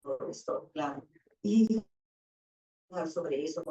todo esto, claro. Y sobre eso,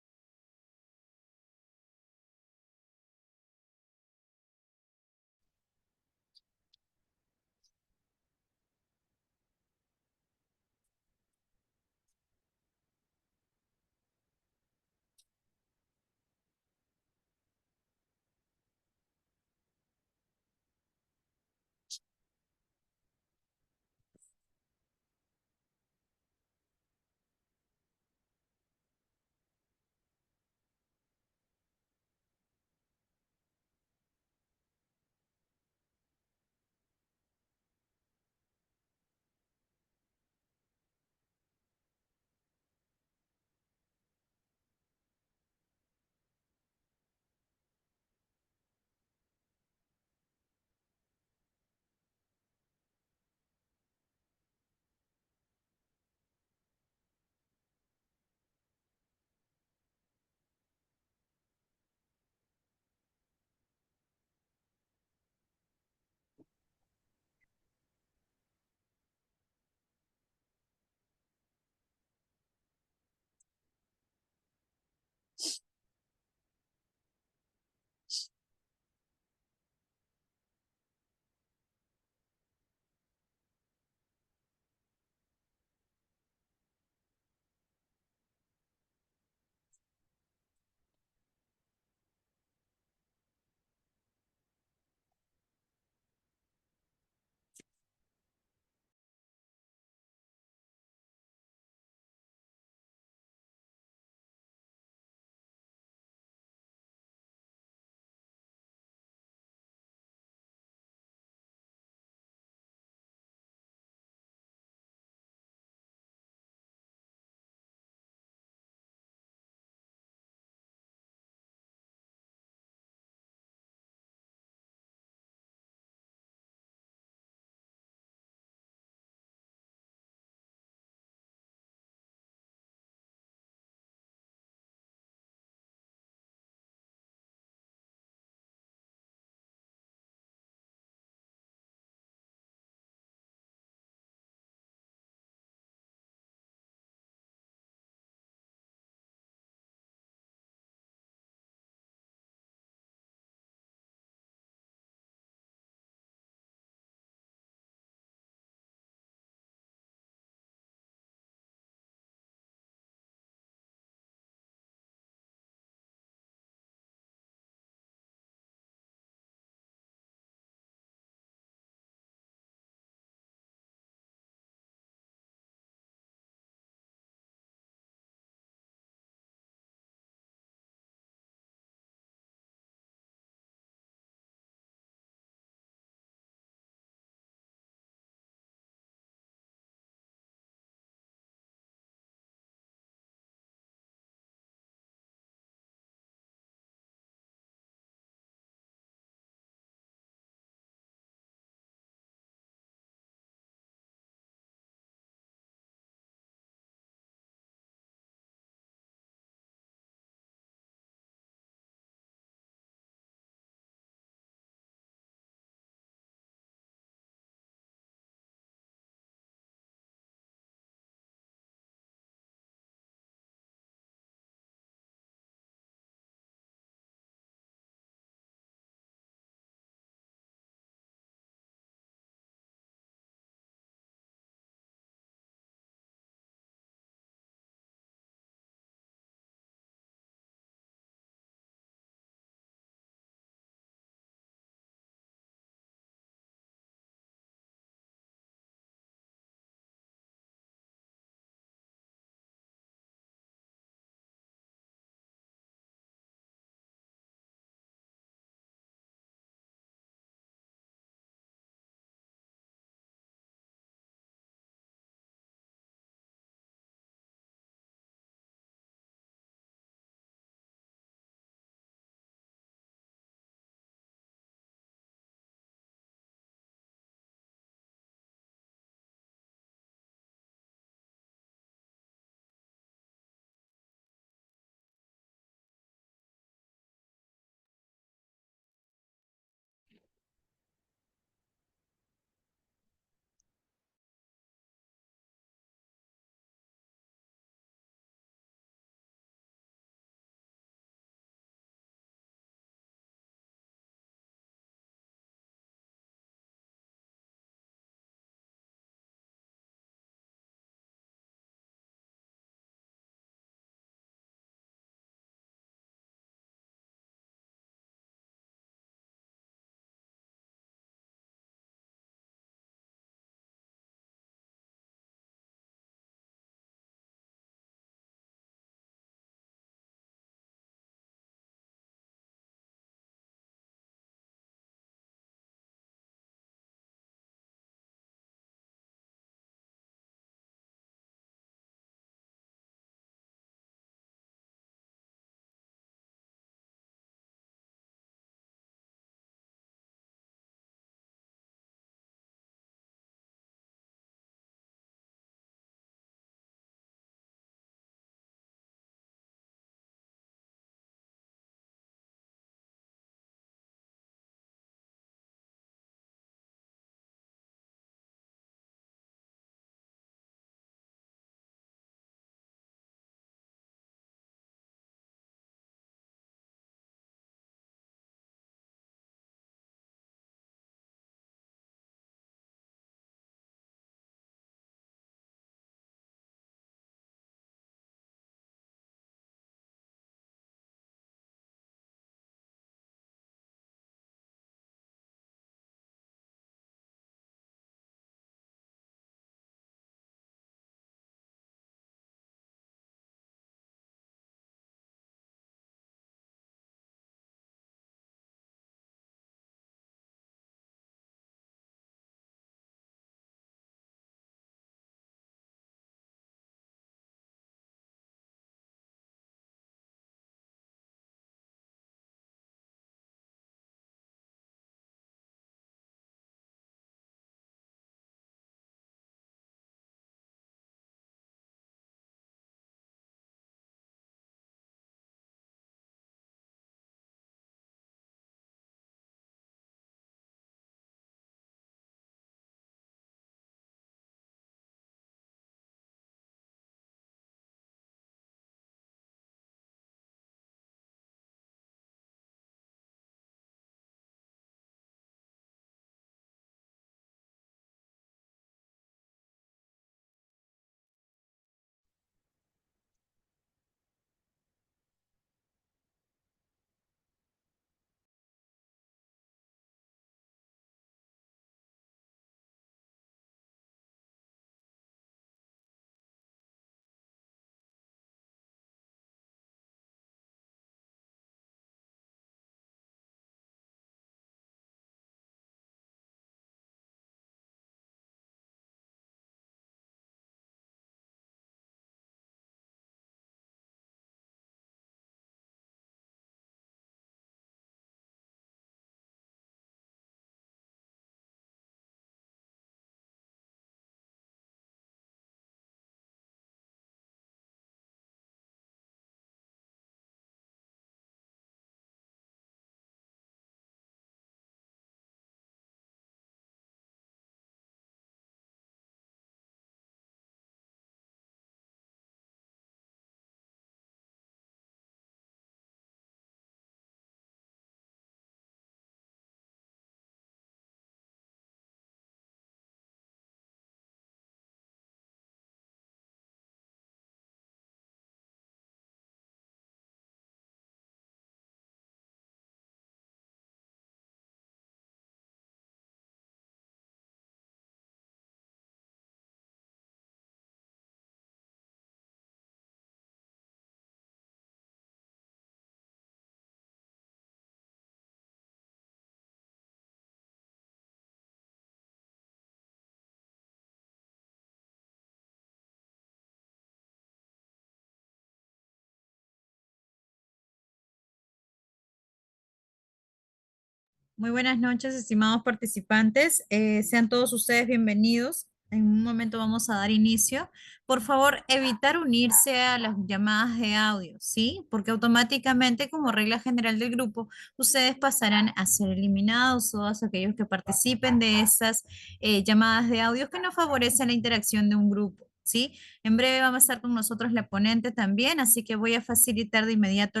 Muy buenas noches, estimados participantes. Sean todos ustedes bienvenidos. En un momento vamos a dar inicio. Por favor, evitar unirse a las llamadas de audio, ¿sí? Porque automáticamente, como regla general del grupo, ustedes pasarán a ser eliminados, todos aquellos que participen de esas llamadas de audio que no favorecen la interacción de un grupo, ¿sí? En breve va a estar con nosotros la ponente también, así que voy a facilitar de inmediato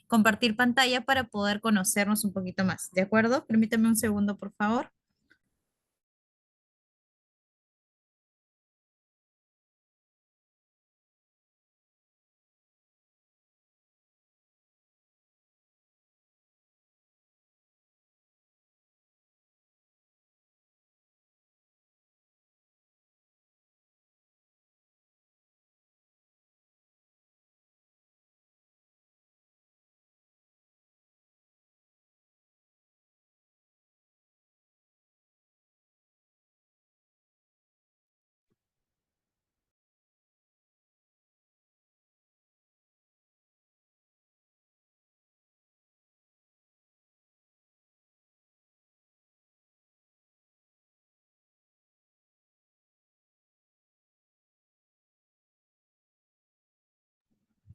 compartir pantalla para poder conocernos un poquito más. ¿De acuerdo? Permítame un segundo, por favor.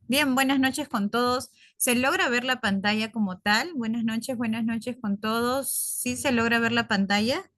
Bien, buenas noches con todos. ¿Se logra ver la pantalla como tal? Buenas noches con todos. ¿Sí se logra ver la pantalla?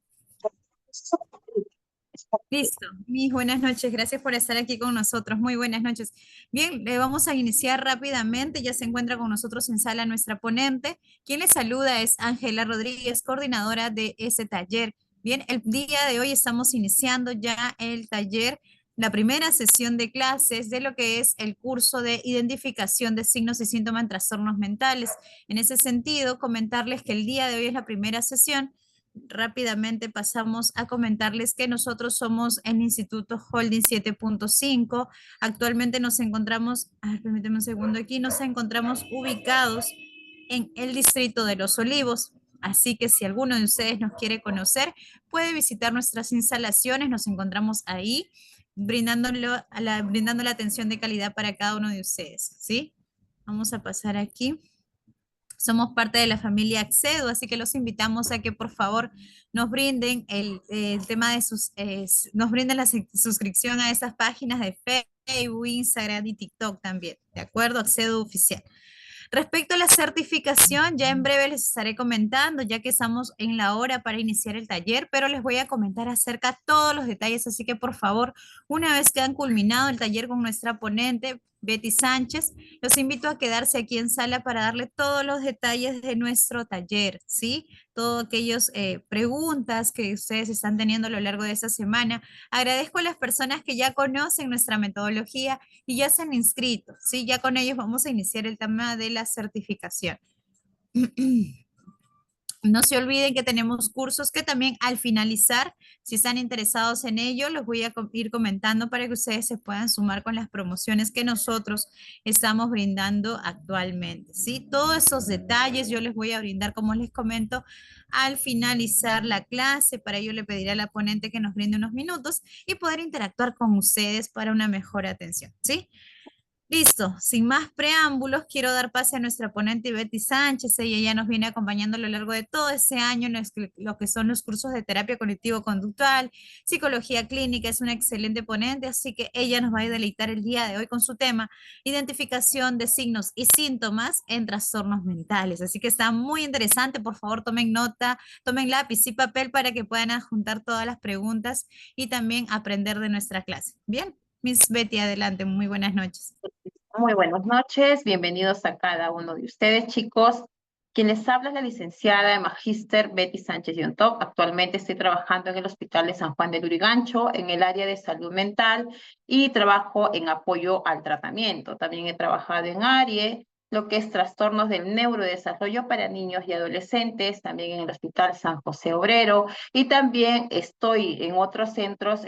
Listo. Mis buenas noches. Gracias por estar aquí con nosotros. Muy buenas noches. Bien, le vamos a iniciar rápidamente. Ya se encuentra con nosotros en sala nuestra ponente. Quien les saluda es Ángela Rodríguez, coordinadora de ese taller. Bien, el día de hoy estamos iniciando ya el taller, la primera sesión de clases de lo que es el curso de identificación de signos y síntomas en trastornos mentales. En ese sentido, comentarles que el día de hoy es la primera sesión. Rápidamente pasamos a comentarles que nosotros somos el Instituto Holding 7.5. Actualmente nos encontramos, permíteme un segundo aquí, nos encontramos ubicados en el distrito de Los Olivos. Así que si alguno de ustedes nos quiere conocer, puede visitar nuestras instalaciones. Nos encontramos ahí brindando la atención de calidad para cada uno de ustedes, ¿sí? Vamos a pasar aquí. Somos parte de la familia Accedo, así que los invitamos a que por favor nos brinden el tema de nos brinden la suscripción a esas páginas de Facebook, Instagram y TikTok también, ¿de acuerdo? Accedo Oficial. Respecto a la certificación, ya en breve les estaré comentando, ya que estamos en la hora para iniciar el taller, pero les voy a comentar acerca de todos los detalles, así que por favor, una vez que han culminado el taller con nuestra ponente, Betty Sánchez, los invito a quedarse aquí en sala para darle todos los detalles de nuestro taller, ¿sí? Todas aquellas preguntas que ustedes están teniendo a lo largo de esta semana. Agradezco a las personas que ya conocen nuestra metodología y ya se han inscrito, ¿sí? Ya con ellos vamos a iniciar el tema de la certificación. No se olviden que tenemos cursos que también al finalizar, si están interesados en ello, los voy a ir comentando para que ustedes se puedan sumar con las promociones que nosotros estamos brindando actualmente, ¿sí? Todos esos detalles yo les voy a brindar, como les comento, al finalizar la clase. Para ello le pediré a la ponente que nos brinde unos minutos y poder interactuar con ustedes para una mejor atención, ¿sí? Listo, sin más preámbulos, quiero dar pase a nuestra ponente Betty Sánchez. Ella ya nos viene acompañando a lo largo de todo ese año en lo que son los cursos de terapia cognitivo-conductual, psicología clínica. Es una excelente ponente, así que ella nos va a deleitar el día de hoy con su tema, identificación de signos y síntomas en trastornos mentales. Así que está muy interesante. Por favor, tomen nota, tomen lápiz y papel para que puedan adjuntar todas las preguntas y también aprender de nuestra clase. Bien, Miss Betty, adelante. Muy buenas noches. Muy buenas noches, bienvenidos a cada uno de ustedes, chicos. Quien les habla es la licenciada Magíster Betty Sánchez Yontop. Actualmente estoy trabajando en el Hospital de San Juan de Lurigancho, en el área de salud mental, y trabajo en apoyo al tratamiento. También he trabajado en ARIE, lo que es trastornos del neurodesarrollo para niños y adolescentes, también en el Hospital San José Obrero, y también estoy en otros centros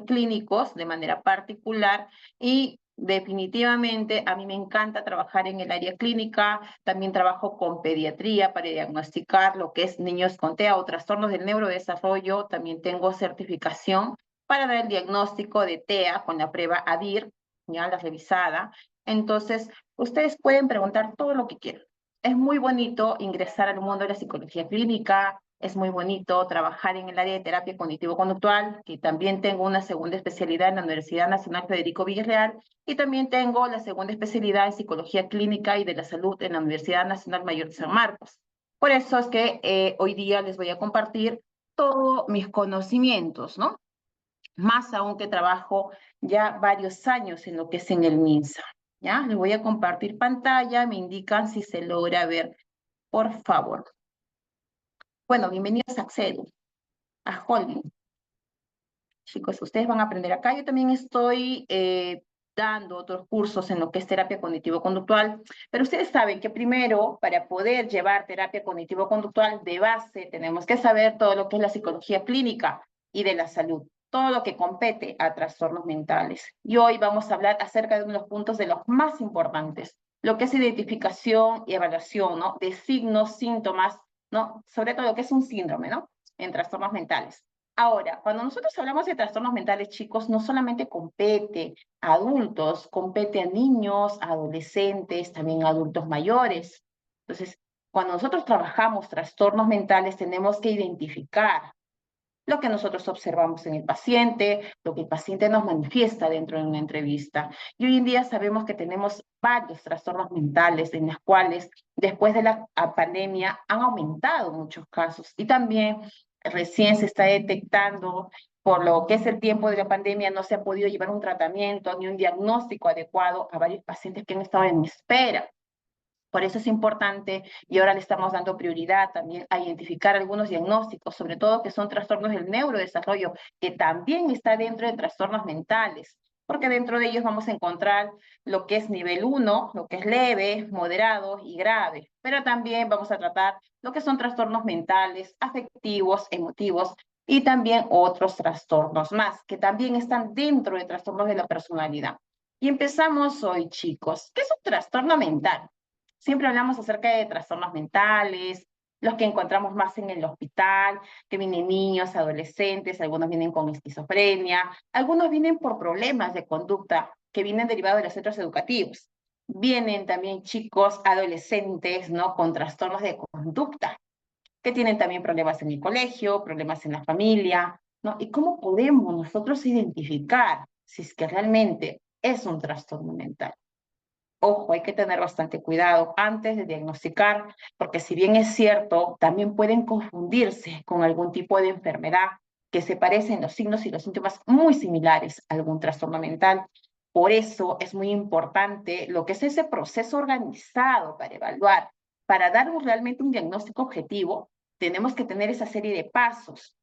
clínicos de manera particular, y definitivamente a mí me encanta trabajar en el área clínica. También trabajo con pediatría para diagnosticar lo que es niños con TEA o trastornos del neurodesarrollo. También tengo certificación para dar el diagnóstico de TEA con la prueba ADIR, ya la revisada. Entonces, ustedes pueden preguntar todo lo que quieran. es muy bonito ingresar al mundo de la psicología clínica, es muy bonito trabajar en el área de terapia cognitivo-conductual, que también tengo una segunda especialidad en la Universidad Nacional Federico Villarreal, y también tengo la segunda especialidad en psicología clínica y de la salud en la Universidad Nacional Mayor de San Marcos. Por eso es que hoy día les voy a compartir todos mis conocimientos, ¿no? Más aún que trabajo ya varios años en lo que es en el MINSA. ¿Ya? Les voy a compartir pantalla, me indican si se logra ver, por favor. Bueno, bienvenidos a Accedu, a Holding. Chicos, ustedes van a aprender acá. Yo también estoy dando otros cursos en lo que es terapia cognitivo-conductual, pero ustedes saben que primero, para poder llevar terapia cognitivo-conductual de base, tenemos que saber todo lo que es la psicología clínica y de la salud, todo lo que compete a trastornos mentales. Y hoy vamos a hablar acerca de uno de los puntos de los más importantes, lo que es identificación y evaluación, ¿no? De signos, síntomas, ¿no? Sobre todo lo que es un síndrome, ¿no? En trastornos mentales. Ahora, cuando nosotros hablamos de trastornos mentales, chicos, no solamente compete a adultos, compete a niños, a adolescentes, también a adultos mayores. Entonces, cuando nosotros trabajamos trastornos mentales, tenemos que identificar lo que nosotros observamos en el paciente, lo que el paciente nos manifiesta dentro de una entrevista. Y hoy en día sabemos que tenemos varios trastornos mentales en los cuales después de la pandemia han aumentado muchos casos y también recién se está detectando por lo que es el tiempo de la pandemia, no se ha podido llevar un tratamiento ni un diagnóstico adecuado a varios pacientes que han estado en espera. Por eso es importante y ahora le estamos dando prioridad también a identificar algunos diagnósticos, sobre todo que son trastornos del neurodesarrollo, que también está dentro de trastornos mentales, porque dentro de ellos vamos a encontrar lo que es nivel 1, lo que es leve, moderado y grave, pero también vamos a tratar lo que son trastornos mentales, afectivos, emotivos y también otros trastornos más, que también están dentro de trastornos de la personalidad. Y empezamos hoy, chicos. ¿Qué es un trastorno mental? Siempre hablamos acerca de trastornos mentales, los que encontramos más en el hospital, que vienen niños, adolescentes, algunos vienen con esquizofrenia, algunos vienen por problemas de conducta que vienen derivados de los centros educativos. Vienen también chicos, adolescentes, ¿no? Con trastornos de conducta, que tienen también problemas en el colegio, problemas en la familia, ¿no? ¿Y cómo podemos nosotros identificar si es que realmente es un trastorno mental? Ojo, hay que tener bastante cuidado antes de diagnosticar, porque si bien es cierto, también pueden confundirse con algún tipo de enfermedad que se parecen los signos y los síntomas muy similares a algún trastorno mental. Por eso es muy importante lo que es ese proceso organizado para evaluar. Para dar realmente un diagnóstico objetivo, tenemos que tener esa serie de pasos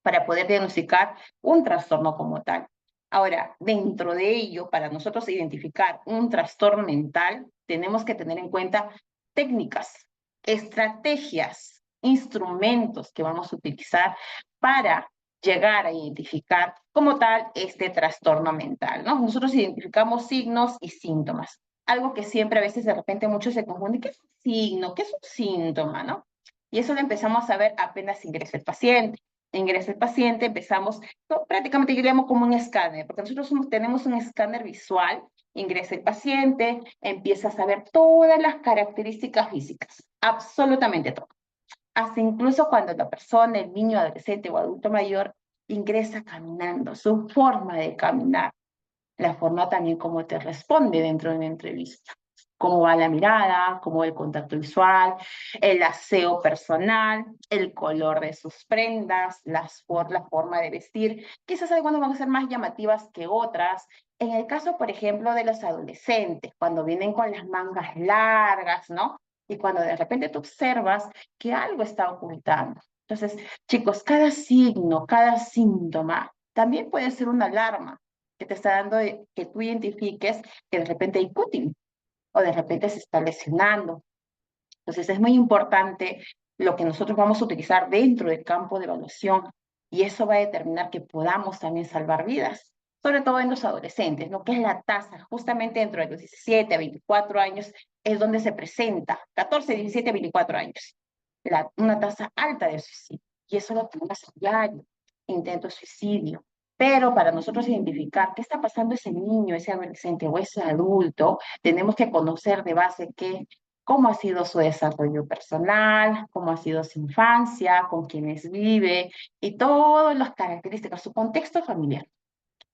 para poder diagnosticar un trastorno como tal. Ahora, dentro de ello, para nosotros identificar un trastorno mental, tenemos que tener en cuenta técnicas, estrategias, instrumentos que vamos a utilizar para llegar a identificar como tal este trastorno mental, ¿no? Nosotros identificamos signos y síntomas, algo que siempre a veces de repente muchos se confunden, ¿qué es un signo? ¿Qué es un síntoma? ¿No? Y eso lo empezamos a ver apenas ingresa el paciente. Ingresa el paciente, empezamos, prácticamente yo le llamo como un escáner, porque nosotros tenemos un escáner visual, ingresa el paciente, empieza a saber todas las características físicas, absolutamente todo. Hasta incluso cuando la persona, el niño, adolescente o adulto mayor, ingresa caminando, su forma de caminar, la forma también como te responde dentro de una entrevista. Cómo va la mirada, cómo va el contacto visual, el aseo personal, el color de sus prendas, la forma de vestir. Quizás algunas van a ser más llamativas que otras. En el caso, por ejemplo, de los adolescentes, cuando vienen con las mangas largas, ¿no? Y cuando de repente tú observas que algo está ocultando. Entonces, chicos, cada signo, cada síntoma también puede ser una alarma que te está dando que tú identifiques que de repente hay cutting o de repente se está lesionando. Entonces es muy importante lo que nosotros vamos a utilizar dentro del campo de evaluación y eso va a determinar que podamos también salvar vidas, sobre todo en los adolescentes, ¿no? Que es la tasa, justamente dentro de los 17 a 24 años es donde se presenta, 14, 17 a 24 años, una tasa alta de suicidio. Y eso lo tenemos a diario, intento de suicidio. Pero para nosotros identificar qué está pasando ese niño, ese adolescente o ese adulto, tenemos que conocer de base cómo ha sido su desarrollo personal, cómo ha sido su infancia, con quienes vive y todas las características, su contexto familiar,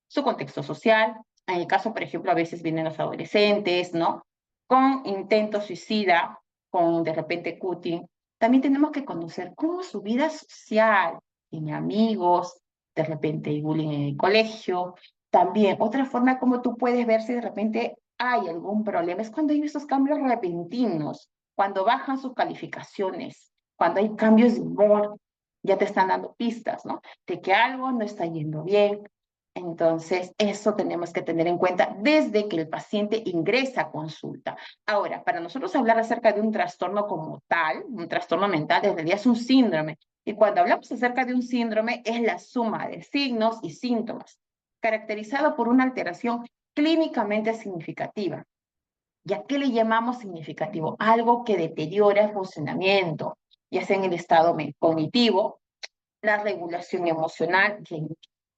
su contexto social. En el caso, por ejemplo, a veces vienen los adolescentes, ¿no? Con intento suicida, con de repente cutting. También tenemos que conocer cómo su vida social, tiene amigos, de repente hay bullying en el colegio. También, otra forma como tú puedes ver si de repente hay algún problema es cuando hay esos cambios repentinos, cuando bajan sus calificaciones, cuando hay cambios de humor, ya te están dando pistas, ¿no? De que algo no está yendo bien. Entonces, eso tenemos que tener en cuenta desde que el paciente ingresa a consulta. Ahora, para nosotros hablar acerca de un trastorno como tal, un trastorno mental, en realidad es un síndrome. Y cuando hablamos acerca de un síndrome, es la suma de signos y síntomas, caracterizado por una alteración clínicamente significativa. ¿Y a qué le llamamos significativo? Algo que deteriora el funcionamiento, ya sea en el estado cognitivo, la regulación emocional, que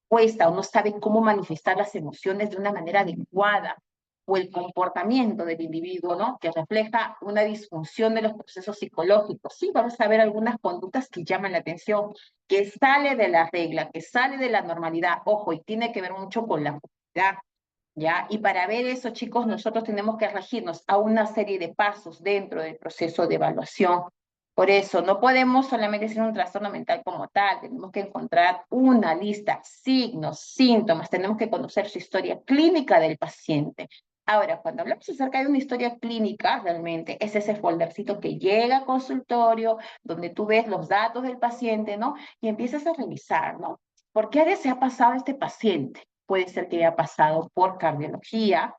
cuesta o no sabe cómo manifestar las emociones de una manera adecuada, o el comportamiento del individuo, ¿no? Que refleja una disfunción de los procesos psicológicos. Sí, vamos a ver algunas conductas que llaman la atención, que sale de la regla, que sale de la normalidad, ojo, y tiene que ver mucho con la comunidad, ¿ya? Y para ver eso, chicos, nosotros tenemos que regirnos a una serie de pasos dentro del proceso de evaluación. Por eso, no podemos solamente decir un trastorno mental como tal, tenemos que encontrar una lista, signos, síntomas, tenemos que conocer su historia clínica del paciente. Ahora, cuando hablamos acerca de una historia clínica, realmente es ese foldercito que llega al consultorio, donde tú ves los datos del paciente, ¿no? Y empiezas a revisar, ¿no? ¿Por qué área se ha pasado este paciente? Puede ser que haya pasado por cardiología,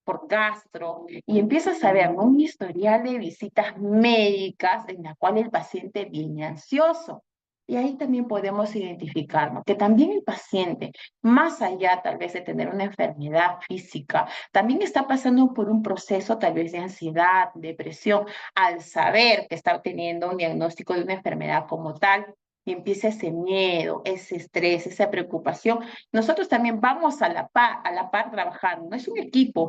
por gastro, y empiezas a ver, ¿no? Un historial de visitas médicas en la cual el paciente viene ansioso. Y ahí también podemos identificar, ¿no? Que también el paciente, más allá tal vez de tener una enfermedad física, también está pasando por un proceso tal vez de ansiedad, depresión, al saber que está teniendo un diagnóstico de una enfermedad como tal, y empieza ese miedo, ese estrés, esa preocupación. Nosotros también vamos a la par trabajando, no es un equipo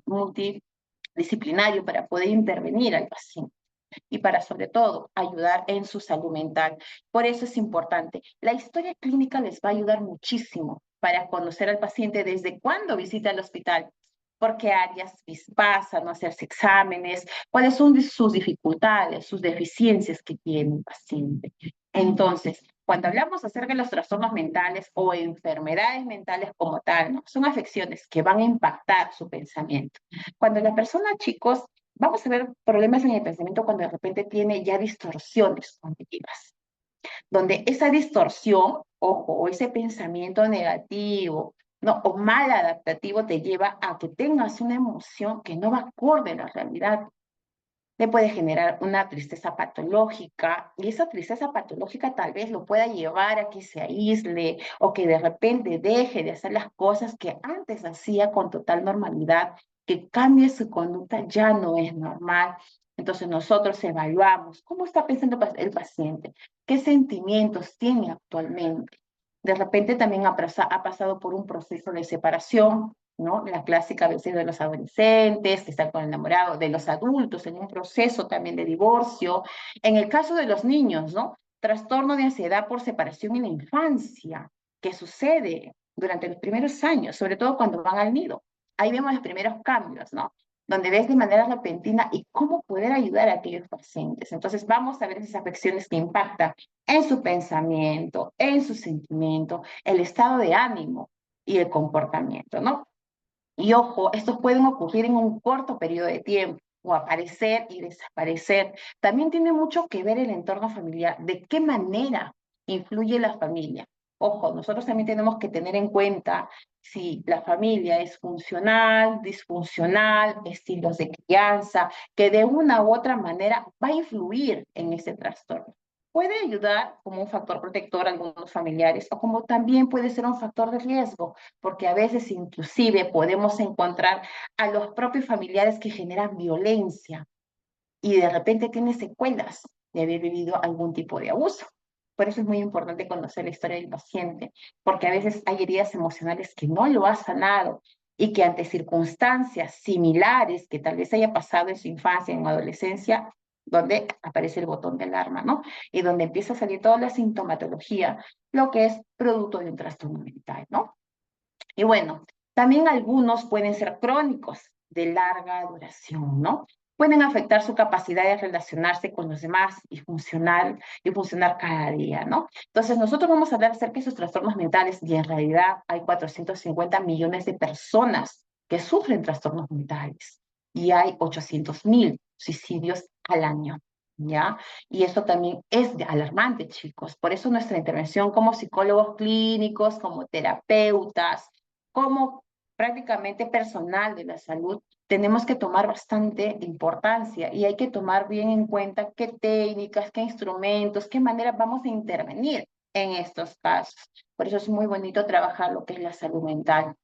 multidisciplinario para poder intervenir al paciente y para sobre todo ayudar en su salud mental. Por eso es importante. La historia clínica les va a ayudar muchísimo para conocer al paciente desde cuándo visita el hospital, por qué áreas pasan, no hacerse exámenes, cuáles son sus dificultades, sus deficiencias que tiene el paciente. Entonces, cuando hablamos acerca de los trastornos mentales o enfermedades mentales como tal, ¿no? Son afecciones que van a impactar su pensamiento. Cuando la persona, chicos, vamos a ver problemas en el pensamiento cuando de repente tiene ya distorsiones cognitivas, donde esa distorsión, ojo, o ese pensamiento negativo, no, o mal adaptativo te lleva a que tengas una emoción que no va acorde a la realidad. Le puede generar una tristeza patológica y esa tristeza patológica tal vez lo pueda llevar a que se aísle o que de repente deje de hacer las cosas que antes hacía con total normalidad, que cambie su conducta ya no es normal. Entonces nosotros evaluamos cómo está pensando el paciente, qué sentimientos tiene actualmente. De repente también ha pasado por un proceso de separación, ¿no? La clásica a veces de los adolescentes que están con el enamorado, de los adultos en un proceso también de divorcio. En el caso de los niños, ¿no? Trastorno de ansiedad por separación en la infancia, que sucede durante los primeros años, sobre todo cuando van al nido. Ahí vemos los primeros cambios, ¿no? Donde ves de manera repentina y cómo poder ayudar a aquellos pacientes. Entonces vamos a ver esas afecciones que impactan en su pensamiento, en su sentimiento, el estado de ánimo y el comportamiento, ¿no? Y ojo, estos pueden ocurrir en un corto periodo de tiempo o aparecer y desaparecer. También tiene mucho que ver el entorno familiar, de qué manera influye la familia. Ojo, nosotros también tenemos que tener en cuenta si la familia es funcional, disfuncional, estilos de crianza, que de una u otra manera va a influir en ese trastorno. Puede ayudar como un factor protector a algunos familiares o como también puede ser un factor de riesgo, porque a veces inclusive podemos encontrar a los propios familiares que generan violencia y de repente tiene secuelas de haber vivido algún tipo de abuso. Por eso es muy importante conocer la historia del paciente, porque a veces hay heridas emocionales que no lo ha sanado y que ante circunstancias similares que tal vez haya pasado en su infancia, en adolescencia, donde aparece el botón de alarma, ¿no? Y donde empieza a salir toda la sintomatología, lo que es producto de un trastorno mental, ¿no? Y bueno, también algunos pueden ser crónicos, de larga duración, ¿no? Pueden afectar su capacidad de relacionarse con los demás y funcionar cada día, ¿no? Entonces, nosotros vamos a hablar acerca de esos trastornos mentales y en realidad hay 450 millones de personas que sufren trastornos mentales y hay 800.000 suicidios al año, ¿ya? Y eso también es alarmante, chicos. Por eso nuestra intervención como psicólogos clínicos, como terapeutas, como prácticamente personal de la salud, tenemos que tomar bastante importancia y hay que tomar bien en cuenta qué técnicas, qué instrumentos, qué maneras vamos a intervenir en estos casos. Por eso es muy bonito trabajar lo que es la salud mental.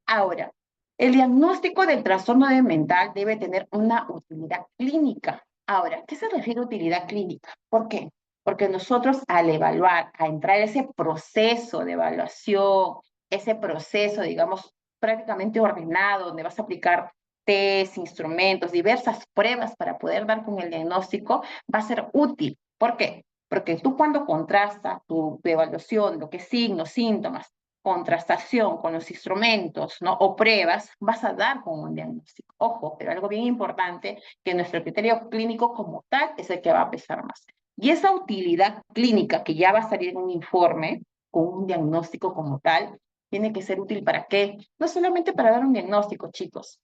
Ahora, el diagnóstico del trastorno mental debe tener una utilidad clínica. Ahora, ¿qué se refiere a utilidad clínica? ¿Por qué? Porque nosotros al evaluar, a entrar en ese proceso de evaluación, ese proceso, digamos, prácticamente ordenado, donde vas a aplicar test, instrumentos, diversas pruebas para poder dar con el diagnóstico, va a ser útil. ¿Por qué? Porque tú cuando contrastas tu evaluación, lo que es signos, síntomas, contrastación con los instrumentos, ¿no? O pruebas, vas a dar con un diagnóstico. Ojo, pero algo bien importante, que nuestro criterio clínico como tal es el que va a pesar más. Y esa utilidad clínica que ya va a salir en un informe con un diagnóstico como tal, tiene que ser útil ¿para qué? No solamente para dar un diagnóstico, chicos,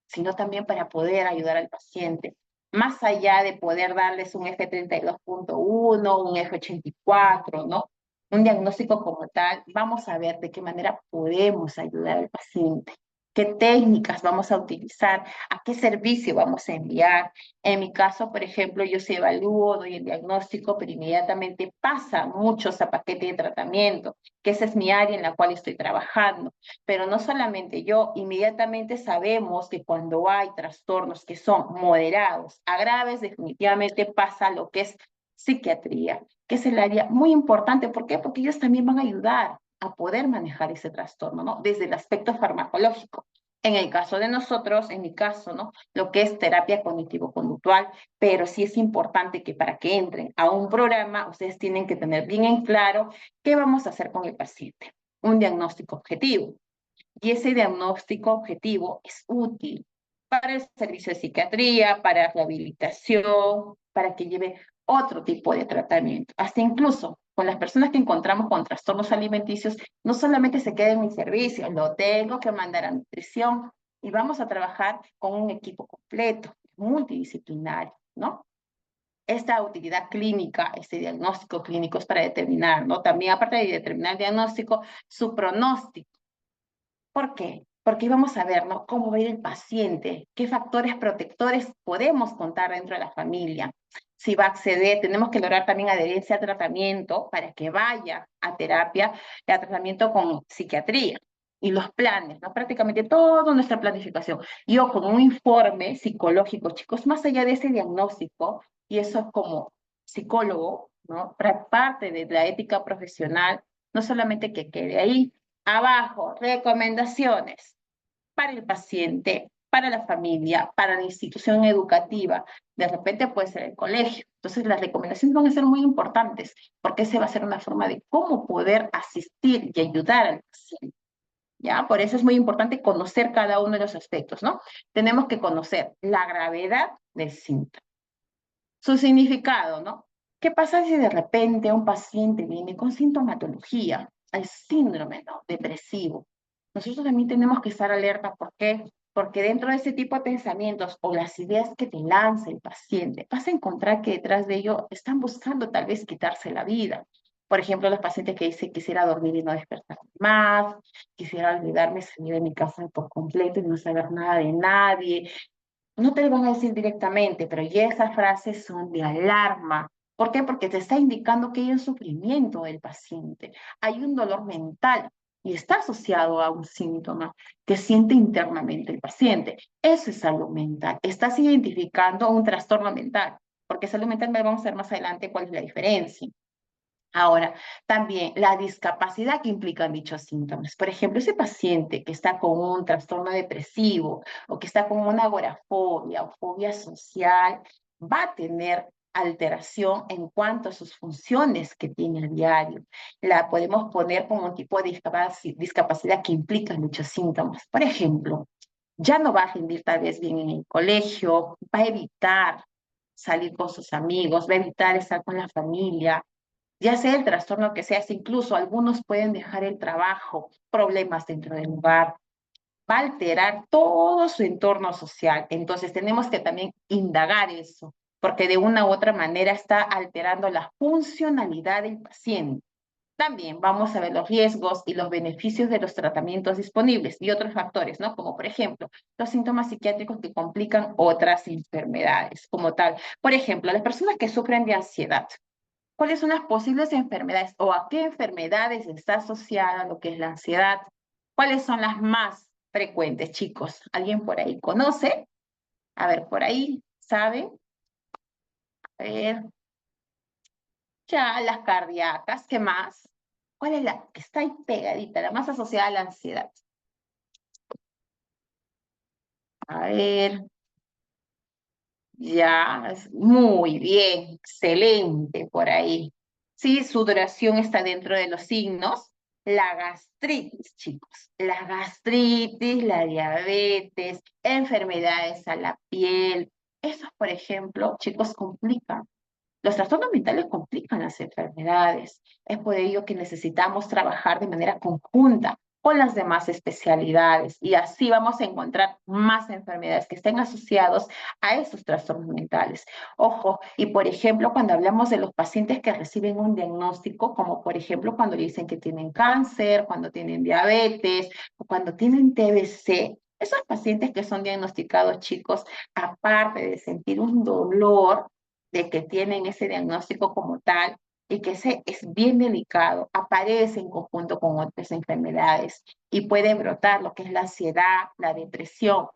sino también para poder ayudar al paciente. Más allá de poder darles un F32.1, un F84, ¿no? Un diagnóstico como tal, vamos a ver de qué manera podemos ayudar al paciente, qué técnicas vamos a utilizar, a qué servicio vamos a enviar. En mi caso, por ejemplo, yo sí evalúo, doy el diagnóstico, pero inmediatamente pasa muchos a paquete de tratamiento, que esa es mi área en la cual estoy trabajando. Pero no solamente yo, inmediatamente sabemos que cuando hay trastornos que son moderados a graves, definitivamente pasa lo que es psiquiatría, que es el área muy importante. ¿Por qué? Porque ellos también van a ayudar a poder manejar ese trastorno, ¿no? Desde el aspecto farmacológico. En el caso de nosotros, en mi caso, ¿no? Lo que es terapia cognitivo-conductual, pero sí es importante que para que entren a un programa, ustedes tienen que tener bien en claro qué vamos a hacer con el paciente. Un diagnóstico objetivo. Y ese diagnóstico objetivo es útil para el servicio de psiquiatría, para rehabilitación, para que lleve otro tipo de tratamiento. Hasta incluso con las personas que encontramos con trastornos alimenticios, no solamente se queda en mi servicio, lo tengo que mandar a nutrición y vamos a trabajar con un equipo completo, multidisciplinario, ¿no? Esta utilidad clínica, este diagnóstico clínico es para determinar, ¿no? También aparte de determinar el diagnóstico, su pronóstico. ¿Por qué? Porque vamos a ver, ¿no? Cómo va a ir el paciente, qué factores protectores podemos contar dentro de la familia. Si va a acceder, tenemos que lograr también adherencia al tratamiento para que vaya a terapia, a tratamiento con psiquiatría y los planes, ¿no? Prácticamente toda nuestra planificación. Y ojo, un informe psicológico, chicos, más allá de ese diagnóstico, y eso es como psicólogo, ¿no? Parte de la ética profesional, no solamente que quede ahí. Abajo, recomendaciones para el paciente, para la familia, para la institución educativa. De repente puede ser el colegio. Entonces las recomendaciones van a ser muy importantes porque esa va a ser una forma de cómo poder asistir y ayudar al paciente. ¿Ya? Por eso es muy importante conocer cada uno de los aspectos, ¿no? Tenemos que conocer la gravedad del síntoma, su significado, ¿no? ¿Qué pasa si de repente un paciente viene con sintomatología, el síndrome, ¿no? Depresivo? Nosotros también tenemos que estar alerta. ¿Por qué? Porque dentro de ese tipo de pensamientos o las ideas que te lanza el paciente, vas a encontrar que detrás de ello están buscando tal vez quitarse la vida. Por ejemplo, los pacientes que dicen quisiera dormir y no despertar más, quisiera olvidarme, salir de mi casa por completo y no saber nada de nadie, no te lo van a decir directamente, pero ya esas frases son de alarma. ¿Por qué? Porque te está indicando que hay un sufrimiento del paciente, hay un dolor mental y está asociado a un síntoma que siente internamente el paciente. Eso es salud mental. Estás identificando un trastorno mental, porque salud mental vamos a ver más adelante cuál es la diferencia. Ahora, también la discapacidad que implican dichos síntomas. Por ejemplo, ese paciente que está con un trastorno depresivo o que está con una agorafobia o fobia social, va a tener alteración en cuanto a sus funciones que tiene a diario. La podemos poner como un tipo de discapacidad que implica dichos síntomas. Por ejemplo, ya no va a rendir tal vez bien en el colegio, va a evitar salir con sus amigos, va a evitar estar con la familia, ya sea el trastorno que sea, incluso algunos pueden dejar el trabajo, problemas dentro del hogar, va a alterar todo su entorno social. Entonces tenemos que también indagar eso, porque de una u otra manera está alterando la funcionalidad del paciente. También vamos a ver los riesgos y los beneficios de los tratamientos disponibles y otros factores, ¿no? Como por ejemplo, los síntomas psiquiátricos que complican otras enfermedades como tal. Por ejemplo, las personas que sufren de ansiedad. ¿Cuáles son las posibles enfermedades o a qué enfermedades está asociada lo que es la ansiedad? ¿Cuáles son las más frecuentes, chicos? ¿Alguien por ahí conoce? A ver, por ahí, ¿saben? A ver, ya las cardíacas, ¿qué más? ¿Cuál es la que está ahí pegadita, la más asociada a la ansiedad? A ver, ya, muy bien, excelente por ahí. Sí, su duración está dentro de los signos. La gastritis, chicos. La gastritis, la diabetes, enfermedades a la piel. Esos, por ejemplo, chicos, complican. Los trastornos mentales complican las enfermedades. Es por ello que necesitamos trabajar de manera conjunta con las demás especialidades y así vamos a encontrar más enfermedades que estén asociados a esos trastornos mentales. Ojo, y por ejemplo, cuando hablamos de los pacientes que reciben un diagnóstico, como por ejemplo cuando dicen que tienen cáncer, cuando tienen diabetes o cuando tienen TBC, esos pacientes que son diagnosticados, chicos, aparte de sentir un dolor, de que tienen ese diagnóstico como tal y que ese es bien delicado, aparece en conjunto con otras enfermedades y puede brotar lo que es la ansiedad, la depresión.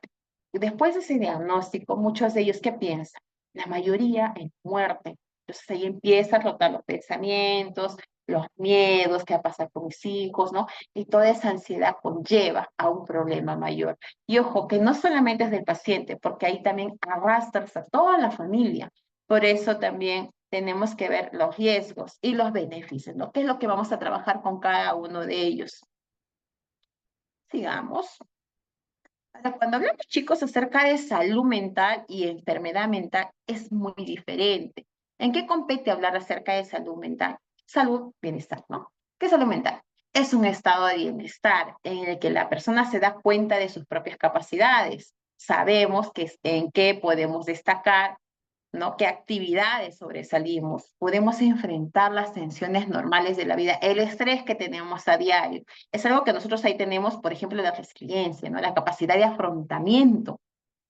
Y después de ese diagnóstico, muchos de ellos, ¿qué piensan? La mayoría en muerte. Entonces ahí empiezan a rotar los pensamientos, los miedos, qué va a pasar con mis hijos, ¿no? Y toda esa ansiedad conlleva a un problema mayor. Y ojo, que no solamente es del paciente, porque ahí también arrastras a toda la familia. Por eso también tenemos que ver los riesgos y los beneficios, ¿no? ¿Qué es lo que vamos a trabajar con cada uno de ellos? Sigamos. Ahora, cuando hablamos, chicos, acerca de salud mental y enfermedad mental, es muy diferente. ¿En qué compete hablar acerca de salud mental? Salud, bienestar, ¿no? ¿Qué es salud mental? Es un estado de bienestar en el que la persona se da cuenta de sus propias capacidades. Sabemos en qué podemos destacar, ¿no? ¿Qué actividades sobresalimos? Podemos enfrentar las tensiones normales de la vida, el estrés que tenemos a diario. Es algo que nosotros ahí tenemos, por ejemplo, la resiliencia, ¿no? La capacidad de afrontamiento,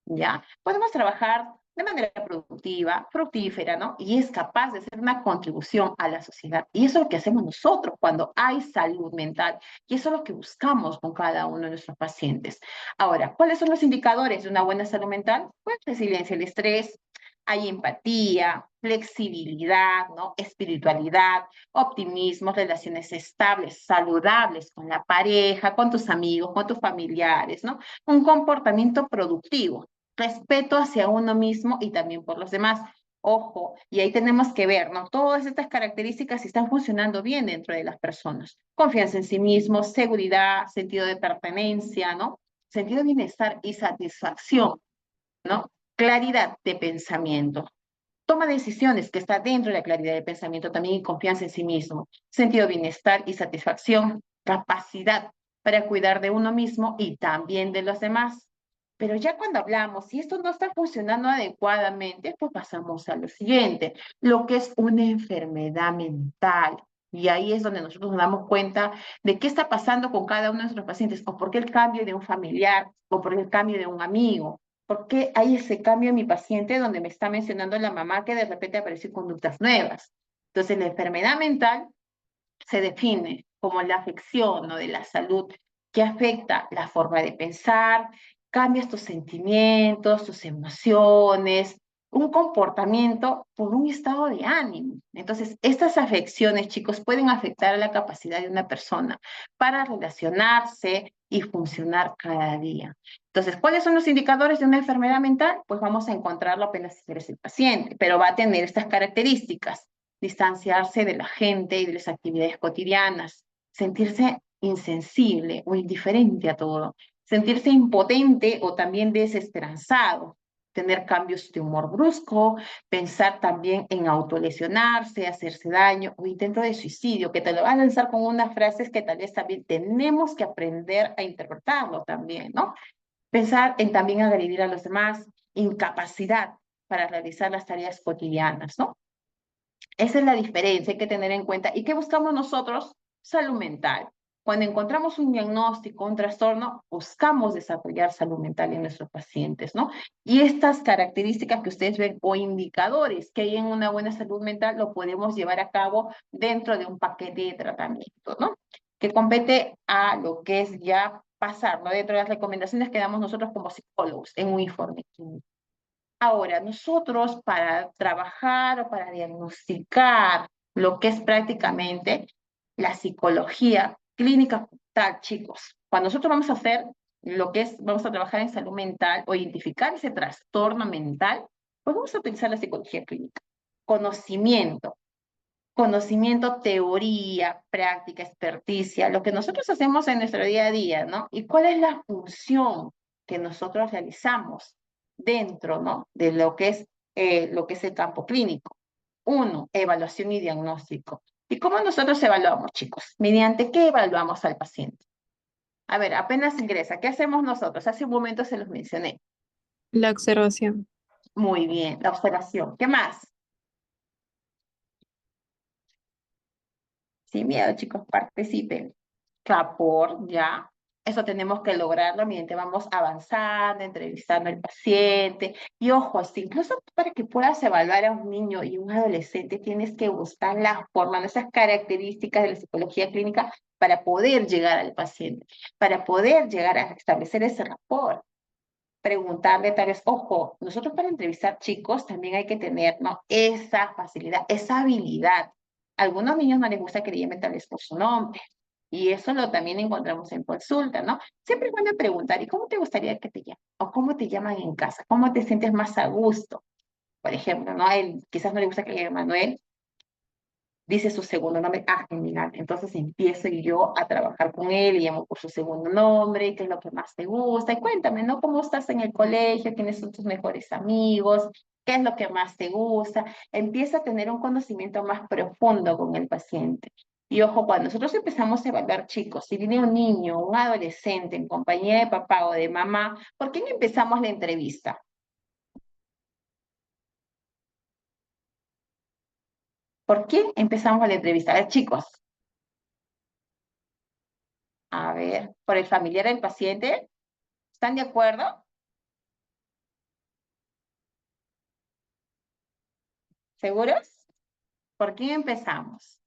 ¿ya? Podemos trabajar de manera productiva, fructífera, ¿no? Y es capaz de hacer una contribución a la sociedad. Y eso es lo que hacemos nosotros cuando hay salud mental. Y eso es lo que buscamos con cada uno de nuestros pacientes. Ahora, ¿cuáles son los indicadores de una buena salud mental? Pues resiliencia al estrés, hay empatía, flexibilidad, ¿no? Espiritualidad, optimismo, relaciones estables, saludables con la pareja, con tus amigos, con tus familiares, ¿no? Un comportamiento productivo, respeto hacia uno mismo y también por los demás. Ojo, y ahí tenemos que ver, ¿no? Todas estas características están funcionando bien dentro de las personas. Confianza en sí mismos, seguridad, sentido de pertenencia, ¿no? Sentido de bienestar y satisfacción, ¿no? Claridad de pensamiento. Toma decisiones que está dentro de la claridad de pensamiento también y confianza en sí mismo. Sentido de bienestar y satisfacción. Capacidad para cuidar de uno mismo y también de los demás. Pero ya cuando hablamos, si esto no está funcionando adecuadamente, pues pasamos a lo siguiente, lo que es una enfermedad mental. Y ahí es donde nosotros nos damos cuenta de qué está pasando con cada uno de nuestros pacientes, o por qué el cambio de un familiar, o por el cambio de un amigo, por qué hay ese cambio en mi paciente donde me está mencionando la mamá que de repente aparecen conductas nuevas. Entonces, la enfermedad mental se define como la afección, ¿no?, de la salud que afecta la forma de pensar, cambias tus sentimientos, tus emociones, un comportamiento por un estado de ánimo. Entonces, estas afecciones, chicos, pueden afectar a la capacidad de una persona para relacionarse y funcionar cada día. Entonces, ¿cuáles son los indicadores de una enfermedad mental? Pues vamos a encontrarlo apenas eres el paciente, pero va a tener estas características: distanciarse de la gente y de las actividades cotidianas, sentirse insensible o indiferente a todo, sentirse impotente o también desesperanzado, tener cambios de humor brusco, pensar también en autolesionarse, hacerse daño o intento de suicidio, que te lo van a lanzar con unas frases que tal vez también tenemos que aprender a interpretarlo también, ¿no? Pensar en también agredir a los demás, incapacidad para realizar las tareas cotidianas, ¿no? Esa es la diferencia, hay que tener en cuenta. ¿Y qué buscamos nosotros? Salud mental. Cuando encontramos un diagnóstico, un trastorno, buscamos desarrollar salud mental en nuestros pacientes, ¿no? Y estas características que ustedes ven o indicadores que hay en una buena salud mental lo podemos llevar a cabo dentro de un paquete de tratamiento, ¿no? Que compete a lo que es ya pasar, ¿no? Dentro de las recomendaciones que damos nosotros como psicólogos en un informe clínico. Ahora, nosotros para trabajar o para diagnosticar lo que es prácticamente la psicología clínica tal, chicos, cuando nosotros vamos a hacer lo que es, vamos a trabajar en salud mental o identificar ese trastorno mental, pues vamos a utilizar la psicología clínica. Conocimiento, conocimiento, teoría, práctica, experticia, lo que nosotros hacemos en nuestro día a día, ¿no? ¿Y cuál es la función que nosotros realizamos dentro, ¿no? De lo que es el campo clínico? Uno, evaluación y diagnóstico. ¿Y cómo nosotros evaluamos, chicos? ¿Mediante qué evaluamos al paciente? A ver, apenas ingresa, ¿qué hacemos nosotros? Hace un momento se los mencioné. La observación. Muy bien, la observación. ¿Qué más? Sin miedo, chicos, participen. Rapport, ya. Eso tenemos que lograrlo mediante vamos avanzando, entrevistando al paciente. Y ojo, incluso para que puedas evaluar a un niño y un adolescente, tienes que buscar la forma, esas características de la psicología clínica para poder llegar al paciente, para poder llegar a establecer ese rapport. Preguntarle tal vez, ojo, nosotros para entrevistar chicos también hay que tener, ¿no? Esa facilidad, esa habilidad. A algunos niños no les gusta que le llamen tal vez por su nombre. Y eso lo también encontramos en consulta, ¿no? Siempre es bueno preguntar, ¿y cómo te gustaría que te llamen? ¿O cómo te llaman en casa? ¿Cómo te sientes más a gusto? Por ejemplo, ¿no? A él quizás no le gusta que le llamen Manuel, dice su segundo nombre, genial. Entonces empiezo yo a trabajar con él y llamo por su segundo nombre, qué es lo que más te gusta. Y cuéntame, ¿no? ¿Cómo estás en el colegio? ¿Quiénes son tus mejores amigos? ¿Qué es lo que más te gusta? Empieza a tener un conocimiento más profundo con el paciente. Y ojo, cuando nosotros empezamos a evaluar chicos, si viene un niño, un adolescente en compañía de papá o de mamá, ¿por qué no empezamos la entrevista? ¿Por qué empezamos la entrevista? A ver, chicos, a ver, por el familiar del paciente. ¿Están de acuerdo? ¿Seguros? ¿Por quién empezamos?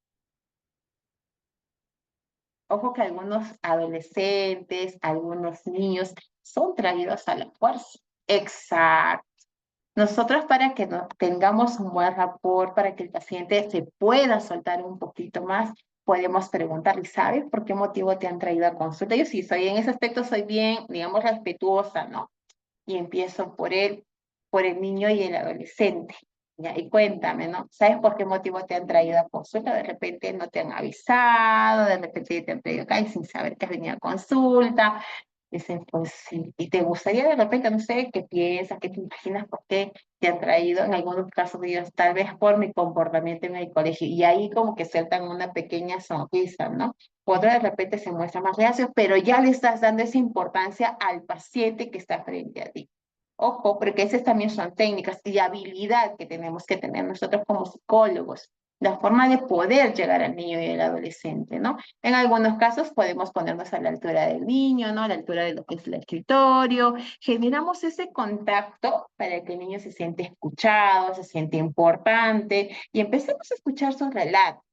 Ojo que algunos adolescentes, algunos niños son traídos a la fuerza. Exacto. Nosotros para que tengamos un buen rapport, para que el paciente se pueda soltar un poquito más, podemos preguntarle, ¿sabes por qué motivo te han traído a consulta? Yo sí, soy en ese aspecto soy bien, digamos, respetuosa, ¿no? Y empiezo por el niño y el adolescente. Ya, y cuéntame, ¿no? ¿Sabes por qué motivo te han traído a consulta? De repente no te han avisado, de repente te han traído acá y sin saber que has venido a consulta. Dicen, pues sí. Y te gustaría de repente, no sé, qué piensas, qué te imaginas, por qué te han traído. En algunos casos, ellos, tal vez por mi comportamiento en el colegio. Y ahí como que sueltan una pequeña sonrisa, ¿no? Otro de repente se muestra más reacio, pero ya le estás dando esa importancia al paciente que está frente a ti. Ojo, porque esas también son técnicas y habilidad que tenemos que tener nosotros como psicólogos, la forma de poder llegar al niño y al adolescente, ¿no? En algunos casos podemos ponernos a la altura del niño, ¿no? A la altura de lo que es el escritorio. Generamos ese contacto para que el niño se siente escuchado, se siente importante y empecemos a escuchar su relato,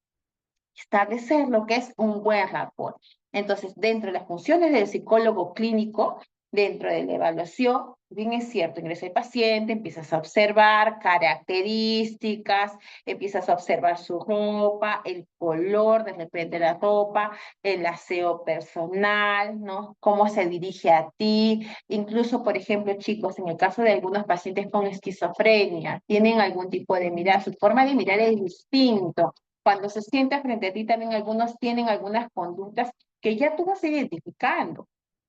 establecer lo que es un buen rapport. Entonces, dentro de las funciones del psicólogo clínico, Dentro de la evaluación, bien es cierto, ingresa el paciente, empiezas a observar características, empiezas a observar su ropa, el color de repente de la ropa, el aseo personal, ¿no? Cómo se dirige a ti. Incluso, por ejemplo, chicos, en el caso de algunos pacientes con esquizofrenia, tienen algún tipo de mirada, su forma de mirar es distinto. Cuando se sienta frente a ti, también algunos tienen algunas conductas que ya tú vas identificando.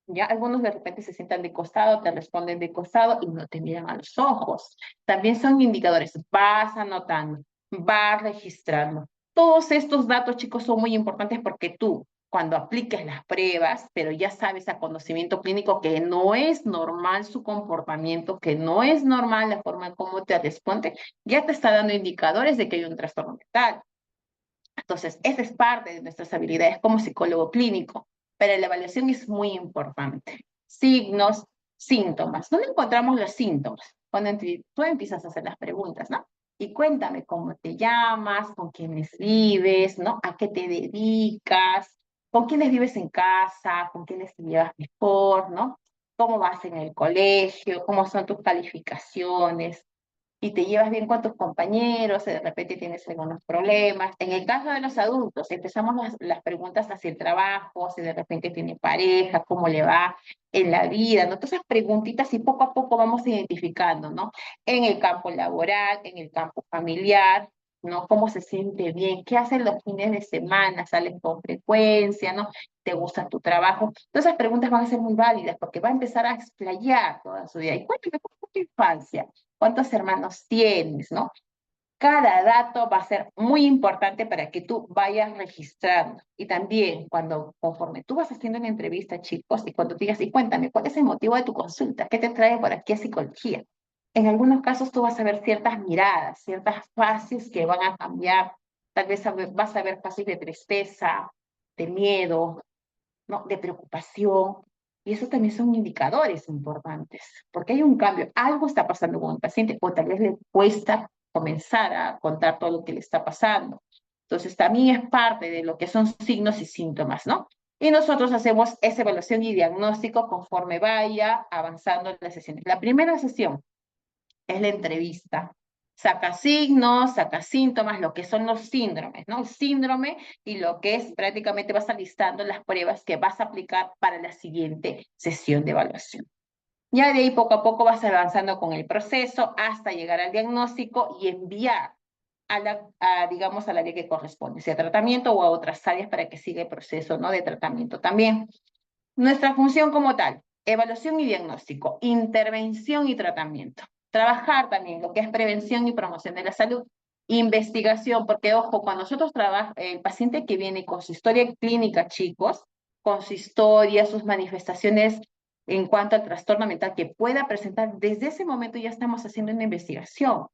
Ya algunos de repente se sientan de costado, te responden de costado y no te miran a los ojos. También son indicadores. Vas anotando, vas registrando. Todos estos datos, chicos, son muy importantes porque tú, cuando apliques las pruebas, pero ya sabes a conocimiento clínico que no es normal su comportamiento, que no es normal la forma en cómo te responde, ya te está dando indicadores de que hay un trastorno mental. Entonces, esa es parte de nuestras habilidades como psicólogo clínico, pero la evaluación es muy importante. Signos, síntomas. ¿Dónde encontramos los síntomas? Cuando tú empiezas a hacer las preguntas, ¿no? Y cuéntame cómo te llamas, con quiénes vives, ¿no? ¿A qué te dedicas? ¿Con quiénes vives en casa? ¿Con quiénes te llevas mejor, ¿no? ¿Cómo vas en el colegio? ¿Cómo son tus calificaciones? Y te llevas bien con tus compañeros, de repente tienes algunos problemas. En el caso de los adultos, empezamos las preguntas hacia el trabajo, si de repente tiene pareja, cómo le va en la vida, ¿no? Todas esas preguntitas y poco a poco vamos identificando, ¿no? En el campo laboral, en el campo familiar, ¿no? ¿Cómo se siente bien? ¿Qué hacen los fines de semana? ¿Salen con frecuencia, no? ¿Te gusta tu trabajo? Todas esas preguntas van a ser muy válidas porque va a empezar a explayar toda su vida. Y cuéntame, ¿cómo fue tu infancia? ¿Cuántos hermanos tienes, no? Cada dato va a ser muy importante para que tú vayas registrando. Y también, conforme tú vas haciendo una entrevista, chicos, y cuando te digas, y cuéntame, ¿cuál es el motivo de tu consulta? ¿Qué te trae por aquí a psicología? En algunos casos tú vas a ver ciertas miradas, ciertas fases que van a cambiar. Tal vez vas a ver fases de tristeza, de miedo, ¿no? De preocupación. Y eso también son indicadores importantes, porque hay un cambio, algo está pasando con el paciente, o tal vez le cuesta comenzar a contar todo lo que le está pasando. Entonces, también es parte de lo que son signos y síntomas, ¿no? Y nosotros hacemos esa evaluación y diagnóstico conforme vaya avanzando en las sesiones. La primera sesión es la entrevista. Saca signos, saca síntomas, lo que son los síndromes, ¿no? El síndrome y lo que es prácticamente vas alistando las pruebas que vas a aplicar para la siguiente sesión de evaluación. Ya de ahí poco a poco vas avanzando con el proceso hasta llegar al diagnóstico y enviar digamos, al área que corresponde, sea tratamiento o a otras áreas para que siga el proceso, ¿no? De tratamiento también. Nuestra función como tal, evaluación y diagnóstico, intervención y tratamiento. Trabajar también lo que es prevención y promoción de la salud. Investigación, porque ojo, cuando nosotros trabajamos, el paciente que viene con su historia clínica, chicos, con su historia, sus manifestaciones en cuanto al trastorno mental que pueda presentar, desde ese momento ya estamos haciendo una investigación.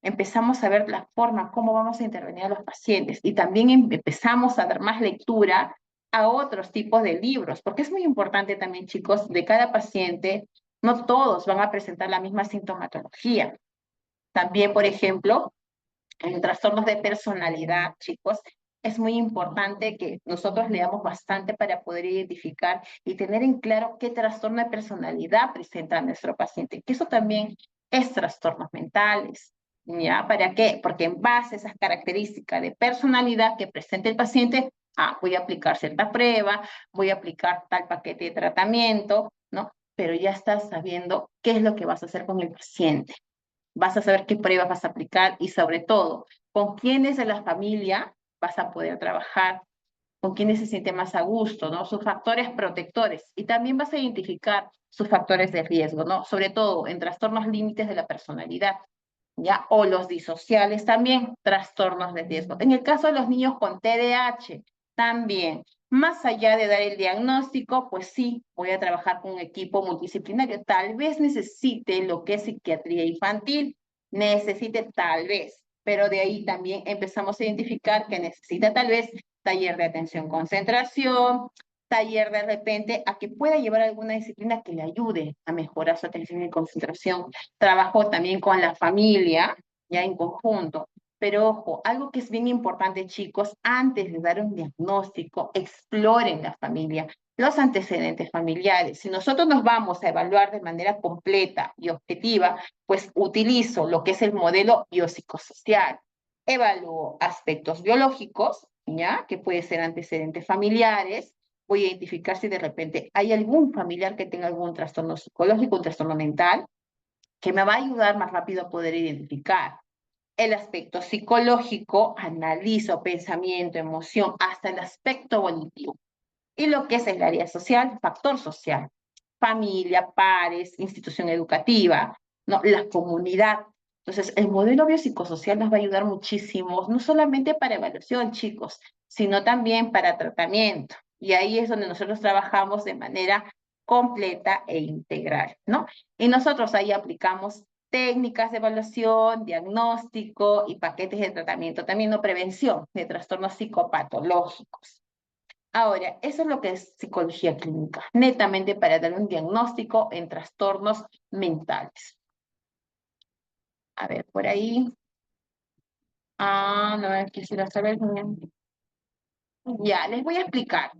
Empezamos a ver la forma, cómo vamos a intervenir a los pacientes y también empezamos a dar más lectura a otros tipos de libros, porque es muy importante también, chicos, de cada paciente, no todos van a presentar la misma sintomatología. También, por ejemplo, en trastornos de personalidad, chicos, es muy importante que nosotros leamos bastante para poder identificar y tener en claro qué trastorno de personalidad presenta nuestro paciente, que eso también es trastornos mentales. ¿Ya? ¿Para qué? Porque en base a esas características de personalidad que presenta el paciente, voy a aplicar cierta prueba, voy a aplicar tal paquete de tratamiento, ¿no? Pero ya estás sabiendo qué es lo que vas a hacer con el paciente. Vas a saber qué pruebas vas a aplicar y sobre todo, con quiénes de la familia vas a poder trabajar, con quiénes se siente más a gusto, ¿no? Sus factores protectores. Y también vas a identificar sus factores de riesgo, ¿no? Sobre todo en trastornos límites de la personalidad, ¿ya? O los disociales también, trastornos de riesgo. En el caso de los niños con TDAH, también, más allá de dar el diagnóstico, pues sí, voy a trabajar con un equipo multidisciplinario. Tal vez necesite lo que es psiquiatría infantil, necesite tal vez, pero de ahí también empezamos a identificar que necesita tal vez taller de atención concentración, taller de repente a que pueda llevar alguna disciplina que le ayude a mejorar su atención y concentración. Trabajo también con la familia, ya en conjunto, Pero ojo, algo que es bien importante, chicos, antes de dar un diagnóstico, exploren la familia, los antecedentes familiares. Si nosotros nos vamos a evaluar de manera completa y objetiva, pues utilizo lo que es el modelo biopsicosocial. Evalúo aspectos biológicos, ¿ya? Que puede ser antecedentes familiares. Voy a identificar si de repente hay algún familiar que tenga algún trastorno psicológico, un trastorno mental, que me va a ayudar más rápido a poder identificar. El aspecto psicológico, analizo pensamiento, emoción, hasta el aspecto volitivo. Y lo que es el área social, factor social, familia, pares, institución educativa, ¿no? La comunidad. Entonces, el modelo biopsicosocial nos va a ayudar muchísimo, no solamente para evaluación, chicos, sino también para tratamiento. Y ahí es donde nosotros trabajamos de manera completa e integral, ¿no? Y nosotros ahí aplicamos técnicas de evaluación, diagnóstico y paquetes de tratamiento, también no prevención de trastornos psicopatológicos. Ahora, eso es lo que es psicología clínica, netamente para dar un diagnóstico en trastornos mentales. A ver, por ahí. No, quisiera saber bien. Ya, les voy a explicar.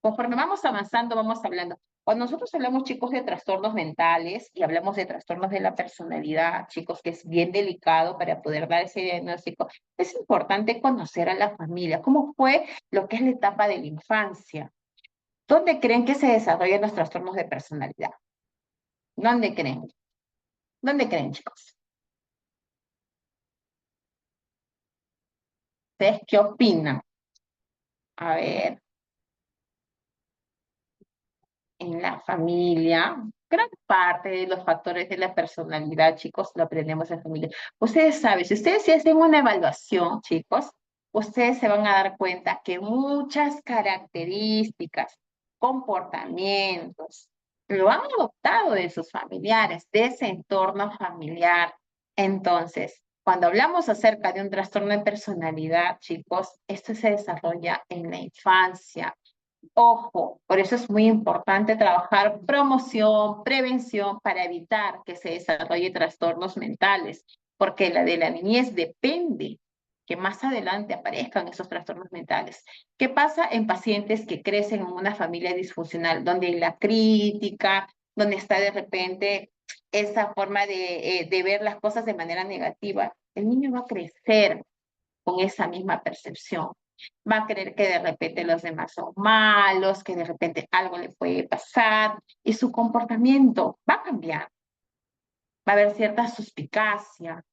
Conforme vamos avanzando, vamos hablando. Cuando nosotros hablamos, chicos, de trastornos mentales y hablamos de trastornos de la personalidad, chicos, que es bien delicado para poder dar ese diagnóstico, es importante conocer a la familia, cómo fue lo que es la etapa de la infancia. ¿Dónde creen que se desarrollan los trastornos de personalidad? ¿Dónde creen? ¿Dónde creen, chicos? ¿Ustedes qué opinan? A ver, en la familia, gran parte de los factores de la personalidad, chicos, lo aprendemos en familia. Ustedes saben, si ustedes sí hacen una evaluación, chicos, ustedes se van a dar cuenta que muchas características, comportamientos, lo han adoptado de sus familiares, de ese entorno familiar. Entonces, cuando hablamos acerca de un trastorno de personalidad, chicos, esto se desarrolla en la infancia. Ojo, por eso es muy importante trabajar promoción, prevención para evitar que se desarrolle trastornos mentales, porque la de la niñez depende que más adelante aparezcan esos trastornos mentales. ¿Qué pasa en pacientes que crecen en una familia disfuncional, donde hay la crítica, donde está de repente esa forma de ver las cosas de manera negativa? El niño va a crecer con esa misma percepción. Va a creer que de repente los demás son malos, que de repente algo le puede pasar y su comportamiento va a cambiar. Va a haber cierta suspicacia,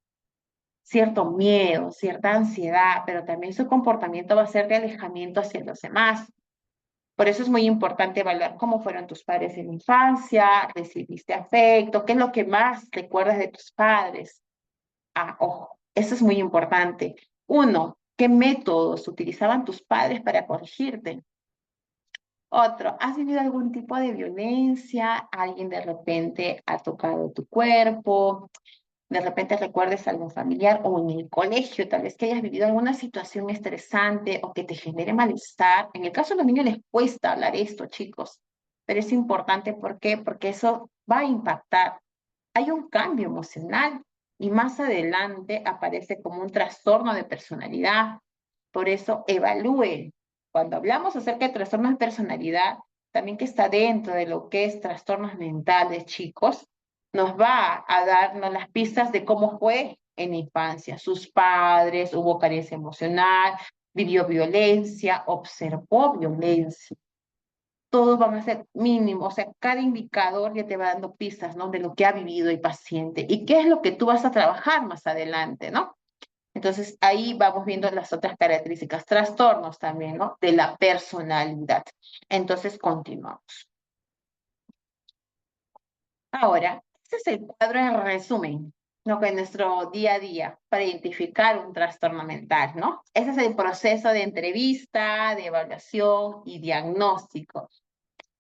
cierto miedo, cierta ansiedad, pero también su comportamiento va a ser de alejamiento hacia los demás. Por eso es muy importante evaluar cómo fueron tus padres en la infancia, recibiste afecto, qué es lo que más recuerdas de tus padres. Ojo, eso es muy importante. Uno, ¿qué métodos utilizaban tus padres para corregirte? Otro, ¿has vivido algún tipo de violencia? ¿Alguien de repente ha tocado tu cuerpo? ¿De repente recuerdes a algún familiar o en el colegio, tal vez que hayas vivido alguna situación estresante o que te genere malestar? En el caso de los niños les cuesta hablar esto, chicos, pero es importante, ¿por qué? Porque eso va a impactar. Hay un cambio emocional y más adelante aparece como un trastorno de personalidad. Por eso evalúe. Cuando hablamos acerca de trastornos de personalidad, también que está dentro de lo que es trastornos mentales, chicos, nos va a darnos las pistas de cómo fue en la infancia. Sus padres, hubo carencia emocional, vivió violencia, observó violencia. Todos van a ser mínimos, o sea, cada indicador ya te va dando pistas, ¿no? De lo que ha vivido el paciente y qué es lo que tú vas a trabajar más adelante, ¿no? Entonces, ahí vamos viendo las otras características, trastornos también, ¿no? De la personalidad. Entonces, continuamos. Ahora, este es el cuadro en resumen, ¿no? Que nuestro día a día para identificar un trastorno mental, ¿no? Ese es el proceso de entrevista, de evaluación y diagnóstico.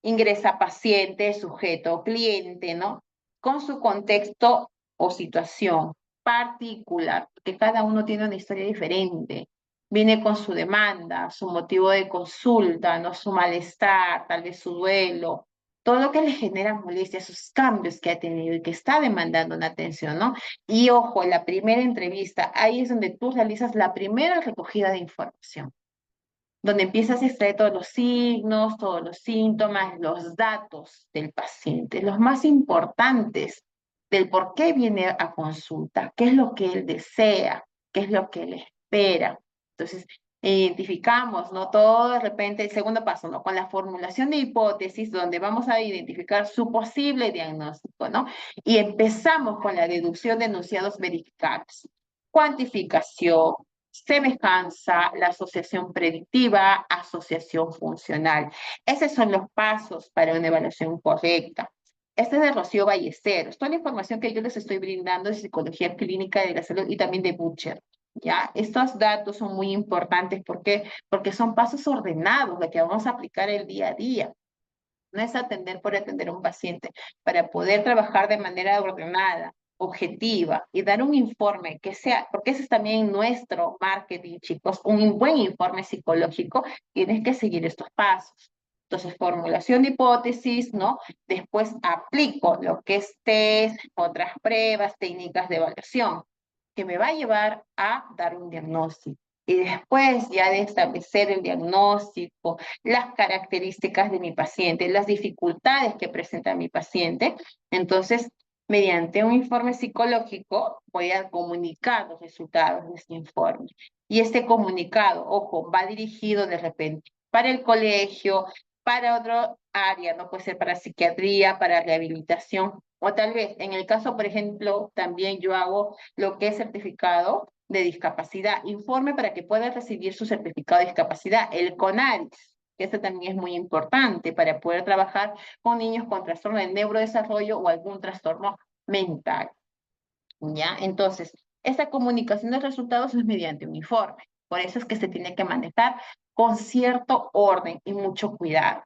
Ingresa paciente, sujeto, cliente, ¿no? Con su contexto o situación particular, porque cada uno tiene una historia diferente. Viene con su demanda, su motivo de consulta, ¿no? Su malestar, tal vez su duelo, todo lo que le genera molestia, esos cambios que ha tenido y que está demandando una atención, ¿no? Y ojo, la primera entrevista, ahí es donde tú realizas la primera recogida de información, donde empiezas a extraer todos los signos, todos los síntomas, los datos del paciente, los más importantes del por qué viene a consulta, qué es lo que él desea, qué es lo que él espera. Entonces, identificamos, ¿no? Todo de repente, el segundo paso, ¿no? Con la formulación de hipótesis, donde vamos a identificar su posible diagnóstico, ¿no? Y empezamos con la deducción de enunciados verificables. Cuantificación, semejanza, la asociación predictiva, asociación funcional. Esos son los pasos para una evaluación correcta. Este es de Rocío Ballesteros. Toda la información que yo les estoy brindando de psicología clínica de la salud y también de Butcher. ¿Ya? Estos datos son muy importantes. ¿Por qué? Porque son pasos ordenados, lo que vamos a aplicar el día a día. No es atender por atender a un paciente. Para poder trabajar de manera ordenada, objetiva y dar un informe que sea, porque ese es también nuestro marketing, chicos, un buen informe psicológico, tienes que seguir estos pasos. Entonces, formulación de hipótesis, ¿no? Después aplico lo que es test, otras pruebas, técnicas de evaluación, que me va a llevar a dar un diagnóstico. Y después ya de establecer el diagnóstico, las características de mi paciente, las dificultades que presenta mi paciente, entonces, mediante un informe psicológico, voy a comunicar los resultados de este informe. Y este comunicado, ojo, va dirigido de repente para el colegio, para otro área, no puede ser para psiquiatría, para rehabilitación, o tal vez, en el caso, por ejemplo, también yo hago lo que es certificado de discapacidad, informe para que pueda recibir su certificado de discapacidad, el CONADIS, que este también es muy importante para poder trabajar con niños con trastorno de neurodesarrollo o algún trastorno mental. ¿Ya? Entonces, esta comunicación de resultados es mediante un informe. Por eso es que se tiene que manejar con cierto orden y mucho cuidado.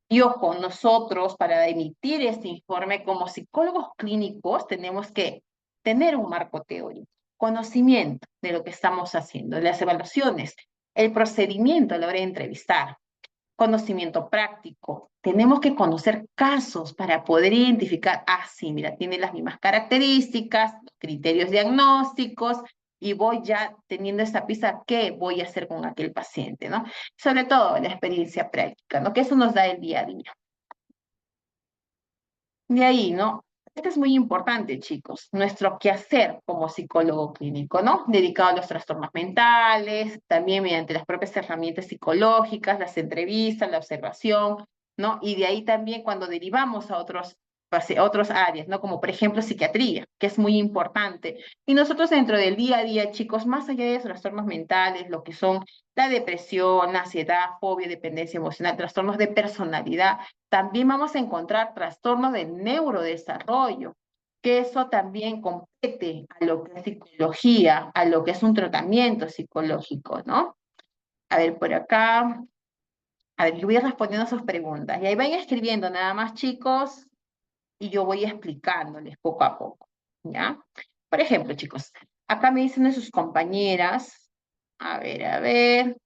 Y ojo, nosotros para emitir este informe como psicólogos clínicos tenemos que tener un marco teórico, conocimiento de lo que estamos haciendo, de las evaluaciones, el procedimiento a la hora de entrevistar, conocimiento práctico. Tenemos que conocer casos para poder identificar, sí, mira, tiene las mismas características, criterios diagnósticos, y voy ya teniendo esta pista, ¿qué voy a hacer con aquel paciente, no? Sobre todo la experiencia práctica, ¿no? Que eso nos da el día a día. De ahí, ¿no? Esto es muy importante, chicos, nuestro quehacer como psicólogo clínico, ¿no? Dedicado a los trastornos mentales, también mediante las propias herramientas psicológicas, las entrevistas, la observación, ¿no? Y de ahí también cuando derivamos a otros áreas, ¿no? Como por ejemplo psiquiatría, que es muy importante. Y nosotros dentro del día a día, chicos, más allá de los trastornos mentales, lo que son la depresión, la ansiedad, fobia, dependencia emocional, trastornos de personalidad, también vamos a encontrar trastornos de neurodesarrollo, que eso también compete a lo que es psicología, a lo que es un tratamiento psicológico, ¿no? A ver, por acá, a ver, yo voy respondiendo a sus preguntas. Y ahí van escribiendo nada más, chicos, y yo voy explicándoles poco a poco, ¿ya? Por ejemplo, chicos, acá me dicen de sus compañeras, a ver,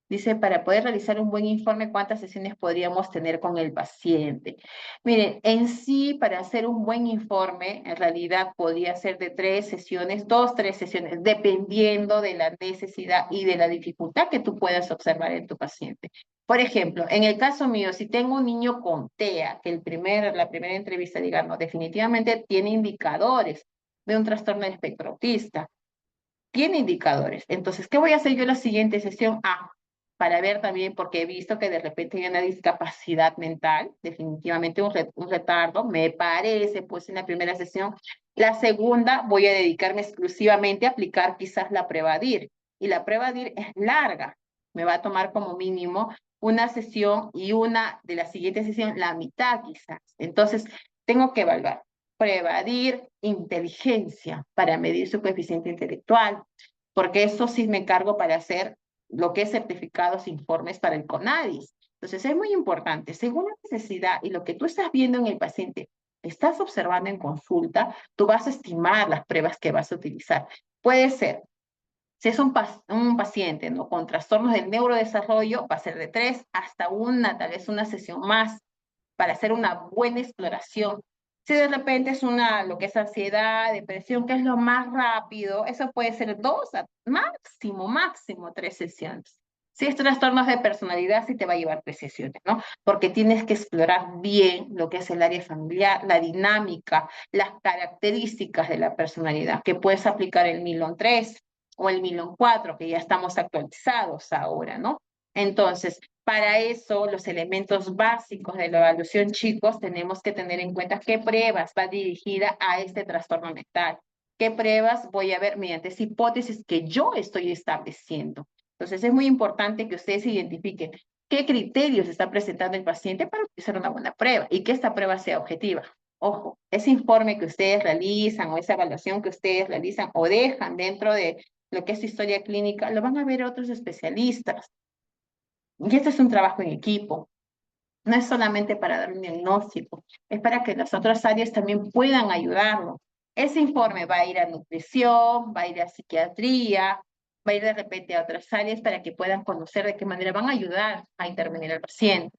dice, para poder realizar un buen informe, ¿cuántas sesiones podríamos tener con el paciente? Miren, en sí, para hacer un buen informe, en realidad podría ser de 3 sesiones, 2, 3 sesiones, dependiendo de la necesidad y de la dificultad que tú puedas observar en tu paciente. Por ejemplo, en el caso mío, si tengo un niño con TEA, que la primera entrevista, digamos, definitivamente tiene indicadores de un trastorno del espectro autista, tiene indicadores. Entonces, ¿qué voy a hacer yo en la siguiente sesión? Para ver también, porque he visto que de repente hay una discapacidad mental, definitivamente un retardo, me parece, pues en la primera sesión. La segunda, voy a dedicarme exclusivamente a aplicar quizás la prueba DIR. Y la prueba DIR es larga, me va a tomar como mínimo una sesión y una de la siguiente sesión, la mitad quizás. Entonces, tengo que evaluar. Prueba DIR, inteligencia, para medir su coeficiente intelectual, porque eso sí me encargo para hacer lo que es certificados, informes para el CONADIS. Entonces es muy importante, según la necesidad y lo que tú estás viendo en el paciente, estás observando en consulta, tú vas a estimar las pruebas que vas a utilizar. Puede ser, si es un paciente, ¿no?, con trastornos del neurodesarrollo, va a ser de 3 hasta tal vez una sesión más. para hacer una buena exploración. Si de repente es lo que es ansiedad, depresión, que es lo más rápido, eso puede ser 2 a máximo 3 sesiones. Si es trastornos de personalidad, sí te va a llevar 3 sesiones, ¿no? Porque tienes que explorar bien lo que es el área familiar, la dinámica, las características de la personalidad, que puedes aplicar el Milon 3 o el Milon 4, que ya estamos actualizados ahora, ¿no? Entonces, para eso, los elementos básicos de la evaluación, chicos, tenemos que tener en cuenta qué pruebas va dirigida a este trastorno mental. ¿Qué pruebas voy a ver mediante esa hipótesis que yo estoy estableciendo? Entonces, es muy importante que ustedes identifiquen qué criterios está presentando el paciente para hacer una buena prueba y que esta prueba sea objetiva. Ojo, ese informe que ustedes realizan o esa evaluación que ustedes realizan o dejan dentro de lo que es su historia clínica, lo van a ver otros especialistas. Y este es un trabajo en equipo. No es solamente para dar un diagnóstico, es para que las otras áreas también puedan ayudarlo. Ese informe va a ir a nutrición, va a ir a psiquiatría, va a ir de repente a otras áreas para que puedan conocer de qué manera van a ayudar a intervenir al paciente.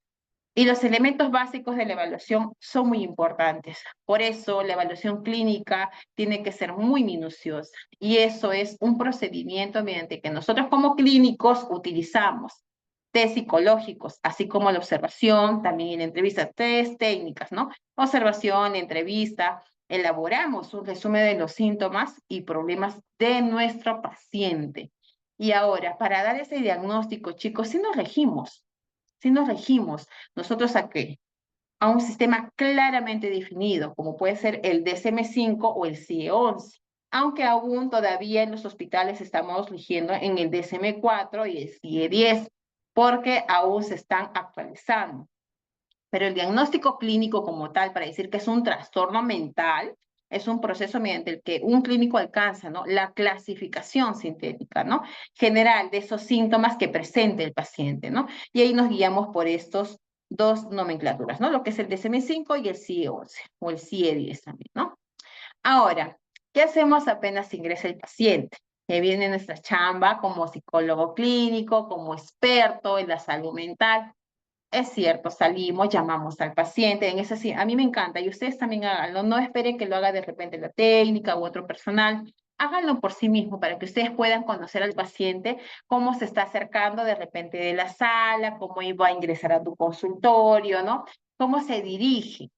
Y los elementos básicos de la evaluación son muy importantes. Por eso la evaluación clínica tiene que ser muy minuciosa. Y eso es un procedimiento mediante que nosotros como clínicos utilizamos test psicológicos, así como la observación, también en la entrevista, test técnicas, ¿no? Observación, entrevista, elaboramos un resumen de los síntomas y problemas de nuestro paciente. Y ahora, para dar ese diagnóstico, chicos, si nos regimos, nosotros a qué? A un sistema claramente definido, como puede ser el DSM-5 o el CIE-11, aunque aún todavía en los hospitales estamos rigiendo en el DSM-4 y el CIE-10, porque aún se están actualizando. Pero el diagnóstico clínico como tal, para decir que es un trastorno mental, es un proceso mediante el que un clínico alcanza, ¿no?, la clasificación sintética, ¿no?, general de esos síntomas que presente el paciente, ¿no? Y ahí nos guiamos por estos 2 nomenclaturas, ¿no? Lo que es el DSM-5 y el CIE-11, o el CIE-10 también, ¿no? Ahora, ¿qué hacemos apenas ingresa el paciente? Que viene nuestra chamba como psicólogo clínico, como experto en la salud mental. Es cierto, salimos, llamamos al paciente, en eso sí, a mí me encanta, y ustedes también háganlo, no esperen que lo haga de repente la técnica u otro personal, háganlo por sí mismo para que ustedes puedan conocer al paciente, cómo se está acercando de repente de la sala, cómo iba a ingresar a tu consultorio, ¿no? Cómo se dirige.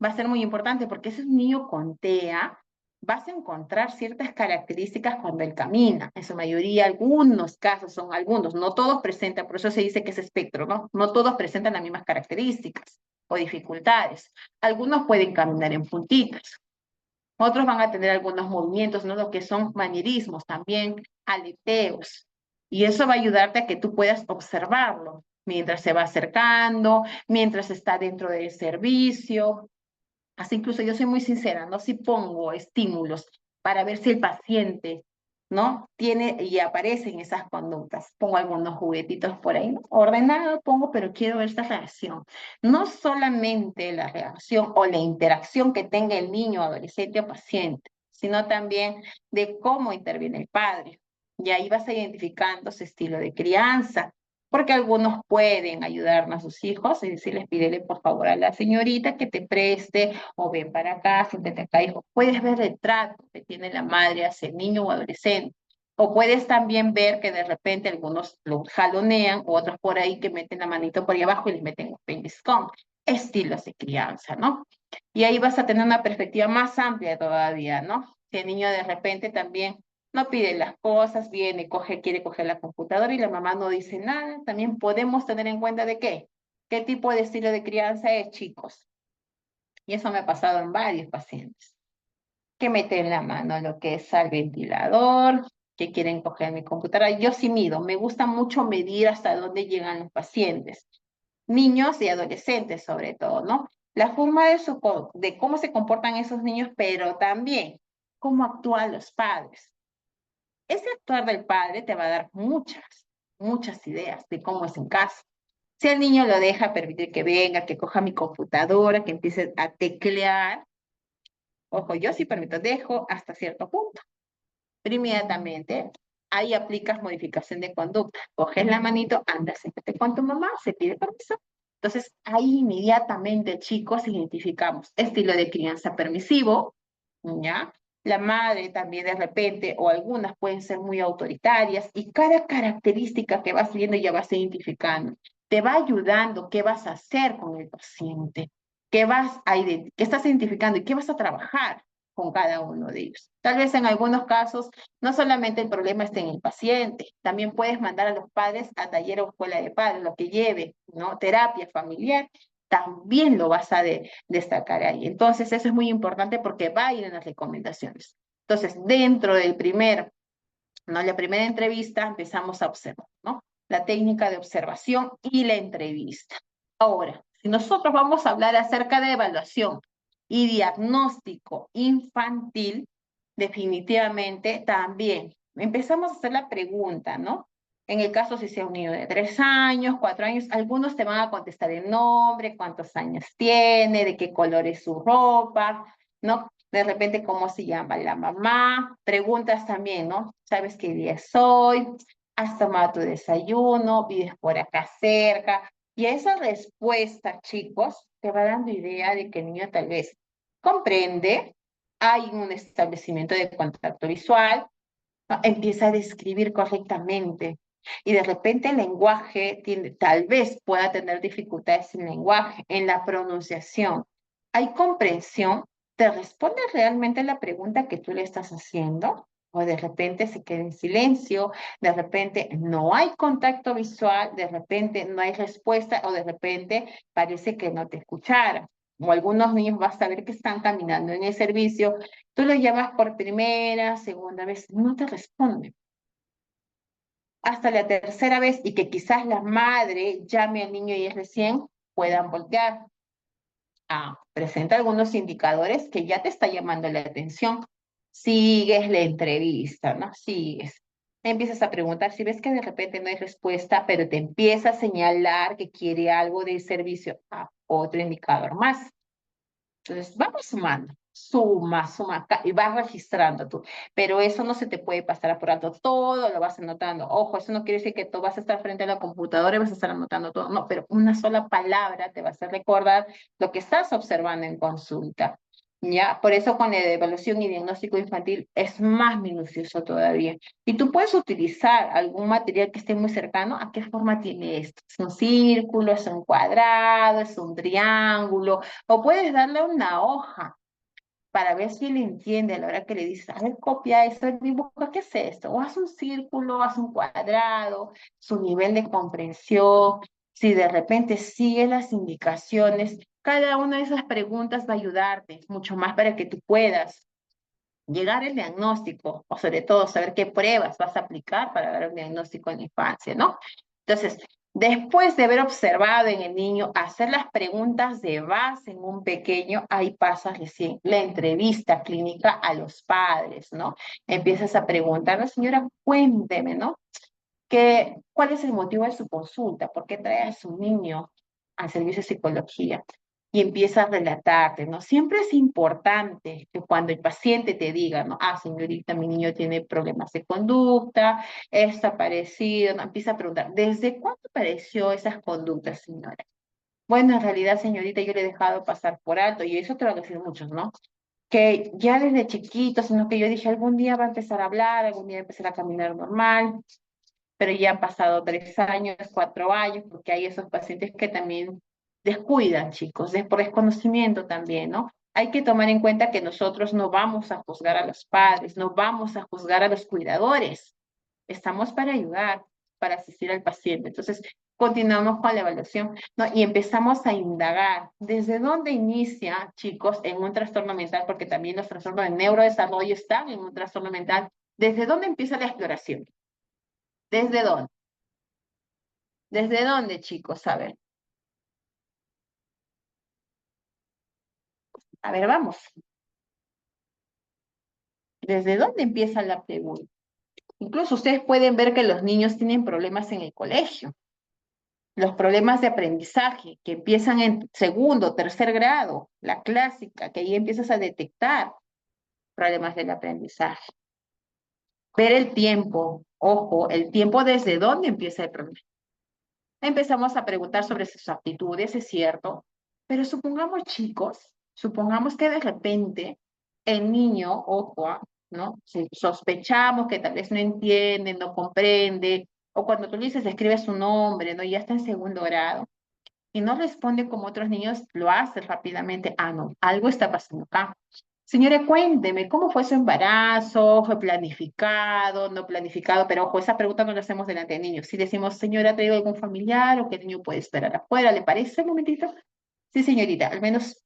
Va a ser muy importante porque ese es un niño con TEA, vas a encontrar ciertas características cuando él camina. En su mayoría, algunos casos son algunos, no todos presentan, por eso se dice que es espectro, ¿no? No todos presentan las mismas características o dificultades. Algunos pueden caminar en puntitas, otros van a tener algunos movimientos, ¿no? Lo que son manierismos, también aleteos. Y eso va a ayudarte a que tú puedas observarlo mientras se va acercando, mientras está dentro del servicio. Así incluso yo soy muy sincera, ¿no? Si pongo estímulos para ver si el paciente, ¿no?, tiene y aparecen esas conductas. Pongo algunos juguetitos por ahí, ¿no? Ordenado pongo, pero quiero ver esta reacción. No solamente la reacción o la interacción que tenga el niño, adolescente o paciente, sino también de cómo interviene el padre. Y ahí vas identificando su estilo de crianza, porque algunos pueden ayudarnos a sus hijos y decirles, pídele por favor a la señorita que te preste, o ven para acá, siéntate acá, hijo. Puedes ver el trato que tiene la madre hacia el niño o adolescente. O puedes también ver que de repente algunos lo jalonean, o otros por ahí que meten la manito por ahí abajo y les meten un pellizcón. Estilos de crianza, ¿no? Y ahí vas a tener una perspectiva más amplia todavía, ¿no? Que el niño de repente también no pide las cosas, viene, quiere coger la computadora y la mamá no dice nada. También podemos tener en cuenta de qué tipo de estilo de crianza es, chicos. Y eso me ha pasado en varios pacientes. Que meten la mano a lo que es al ventilador, que quieren coger mi computadora. Yo sí mido, me gusta mucho medir hasta dónde llegan los pacientes. Niños y adolescentes sobre todo, ¿no? La forma de cómo se comportan esos niños, pero también cómo actúan los padres. Ese actuar del padre te va a dar muchas ideas de cómo es en casa. Si el niño lo deja permitir que venga, que coja mi computadora, que empiece a teclear, ojo, yo sí permito, dejo hasta cierto punto. Pero inmediatamente, ahí aplicas modificación de conducta. Coges la manito, andas, siéntate con tu mamá, se pide permiso, Entonces, ahí inmediatamente, chicos, identificamos estilo de crianza permisivo, ¿ya? La madre también de repente, o algunas pueden ser muy autoritarias, y cada característica que vas viendo ya vas identificando. Te va ayudando qué vas a hacer con el paciente, qué estás identificando y qué vas a trabajar con cada uno de ellos. Tal vez en algunos casos no solamente el problema está en el paciente, también puedes mandar a los padres a taller o escuela de padres, lo que lleve, ¿no? Terapia familiar, también lo vas a destacar ahí. Entonces, eso es muy importante porque va a ir en las recomendaciones. Entonces, dentro del ¿no? La primera entrevista empezamos a observar, ¿no? La técnica de observación y la entrevista. Ahora, si nosotros vamos a hablar acerca de evaluación y diagnóstico infantil, definitivamente también empezamos a hacer la pregunta, ¿no? En el caso si sea un niño de 3 años, 4 años, algunos te van a contestar el nombre, cuántos años tiene, de qué color es su ropa, ¿no? De repente, ¿cómo se llama la mamá? Preguntas también, ¿no? ¿Sabes qué día es hoy? ¿Has tomado tu desayuno? ¿Vives por acá cerca? Y esa respuesta, chicos, te va dando idea de que el niño tal vez comprende, hay un establecimiento de contacto visual, ¿no? Empieza a describir correctamente. Y de repente el lenguaje tal vez pueda tener dificultades en el lenguaje, en la pronunciación. ¿Hay comprensión? ¿Te responde realmente la pregunta que tú le estás haciendo? O de repente se queda en silencio, de repente no hay contacto visual, de repente no hay respuesta, o de repente parece que no te escuchara. O algunos niños vas a ver que están caminando en el servicio, tú lo llamas por primera, segunda vez, no te responden. Hasta la tercera vez, y que quizás la madre llame al niño y es recién, puedan voltear. Presenta algunos indicadores que ya te está llamando la atención. Sigues la entrevista, ¿no? Sigues. Empiezas a preguntar si ves que de repente no hay respuesta, pero te empieza a señalar que quiere algo de servicio. Otro indicador más. Entonces, vamos sumando, suma, y vas registrando tú. Pero eso no se te puede pasar por alto, todo lo vas anotando. Ojo, eso no quiere decir que tú vas a estar frente a la computadora y vas a estar anotando todo. No, pero una sola palabra te va a hacer recordar lo que estás observando en consulta. ¿Ya? Por eso con la evaluación y diagnóstico infantil es más minucioso todavía. Y tú puedes utilizar algún material que esté muy cercano. ¿A qué forma tiene esto? ¿Es un círculo? ¿Es un cuadrado? ¿Es un triángulo? O puedes darle una hoja para ver si él entiende a la hora que le dices, a ver, copia esto, dibuja, ¿qué es esto? O haz un círculo, haz un cuadrado, su nivel de comprensión, si de repente sigue las indicaciones, cada una de esas preguntas va a ayudarte mucho más para que tú puedas llegar al diagnóstico, o sobre todo saber qué pruebas vas a aplicar para dar un diagnóstico en la infancia, ¿no? Entonces, después de haber observado en el niño, hacer las preguntas de base en un pequeño, ahí pasa recién la entrevista clínica a los padres, ¿no? Empiezas a preguntar, señora, cuénteme, ¿no? ¿Cuál es el motivo de su consulta? ¿Por qué trae a su niño al servicio de psicología? Y empieza a relatarte, ¿no? Siempre es importante que cuando el paciente te diga, ¿no? Señorita, mi niño tiene problemas de conducta, está parecido, ¿no? Empieza a preguntar, ¿desde cuándo apareció esas conductas, señora? Bueno, en realidad, señorita, yo le he dejado pasar por alto, y eso te lo decir muchos, ¿no? Que ya desde chiquito, sino que yo dije, algún día va a empezar a hablar, algún día va a empezar a caminar normal, pero ya han pasado 3 años, 4 años, porque hay esos pacientes que también descuidan, chicos, es por desconocimiento también, ¿no? Hay que tomar en cuenta que nosotros no vamos a juzgar a los padres, no vamos a juzgar a los cuidadores. Estamos para ayudar, para asistir al paciente. Entonces, continuamos con la evaluación, ¿no? Y empezamos a indagar. ¿Desde dónde inicia, chicos, en un trastorno mental? Porque también los trastornos de neurodesarrollo están en un trastorno mental. ¿Desde dónde empieza la exploración? ¿Desde dónde? ¿Desde dónde, chicos? A ver, vamos. ¿Desde dónde empieza la pregunta? Incluso ustedes pueden ver que los niños tienen problemas en el colegio. Los problemas de aprendizaje que empiezan en segundo, tercer grado, la clásica, que ahí empiezas a detectar problemas del aprendizaje. Ver el tiempo, ojo, el tiempo desde dónde empieza el problema. Empezamos a preguntar sobre sus aptitudes, es cierto, pero supongamos, chicos, supongamos que de repente el niño, ojo, ¿no? Si sospechamos que tal vez no entiende, no comprende, o cuando tú le dices, escribe su nombre, ¿no? Ya está en segundo grado, y no responde como otros niños, lo hace rápidamente. Ah, no, algo está pasando acá. Señora, cuénteme, ¿cómo fue su embarazo? ¿Fue planificado, no planificado? Pero ojo, esa pregunta no la hacemos delante de niños. Si decimos, señora, ¿ha traído algún familiar o que el niño puede esperar afuera? ¿Le parece un momentito? Sí, señorita, al menos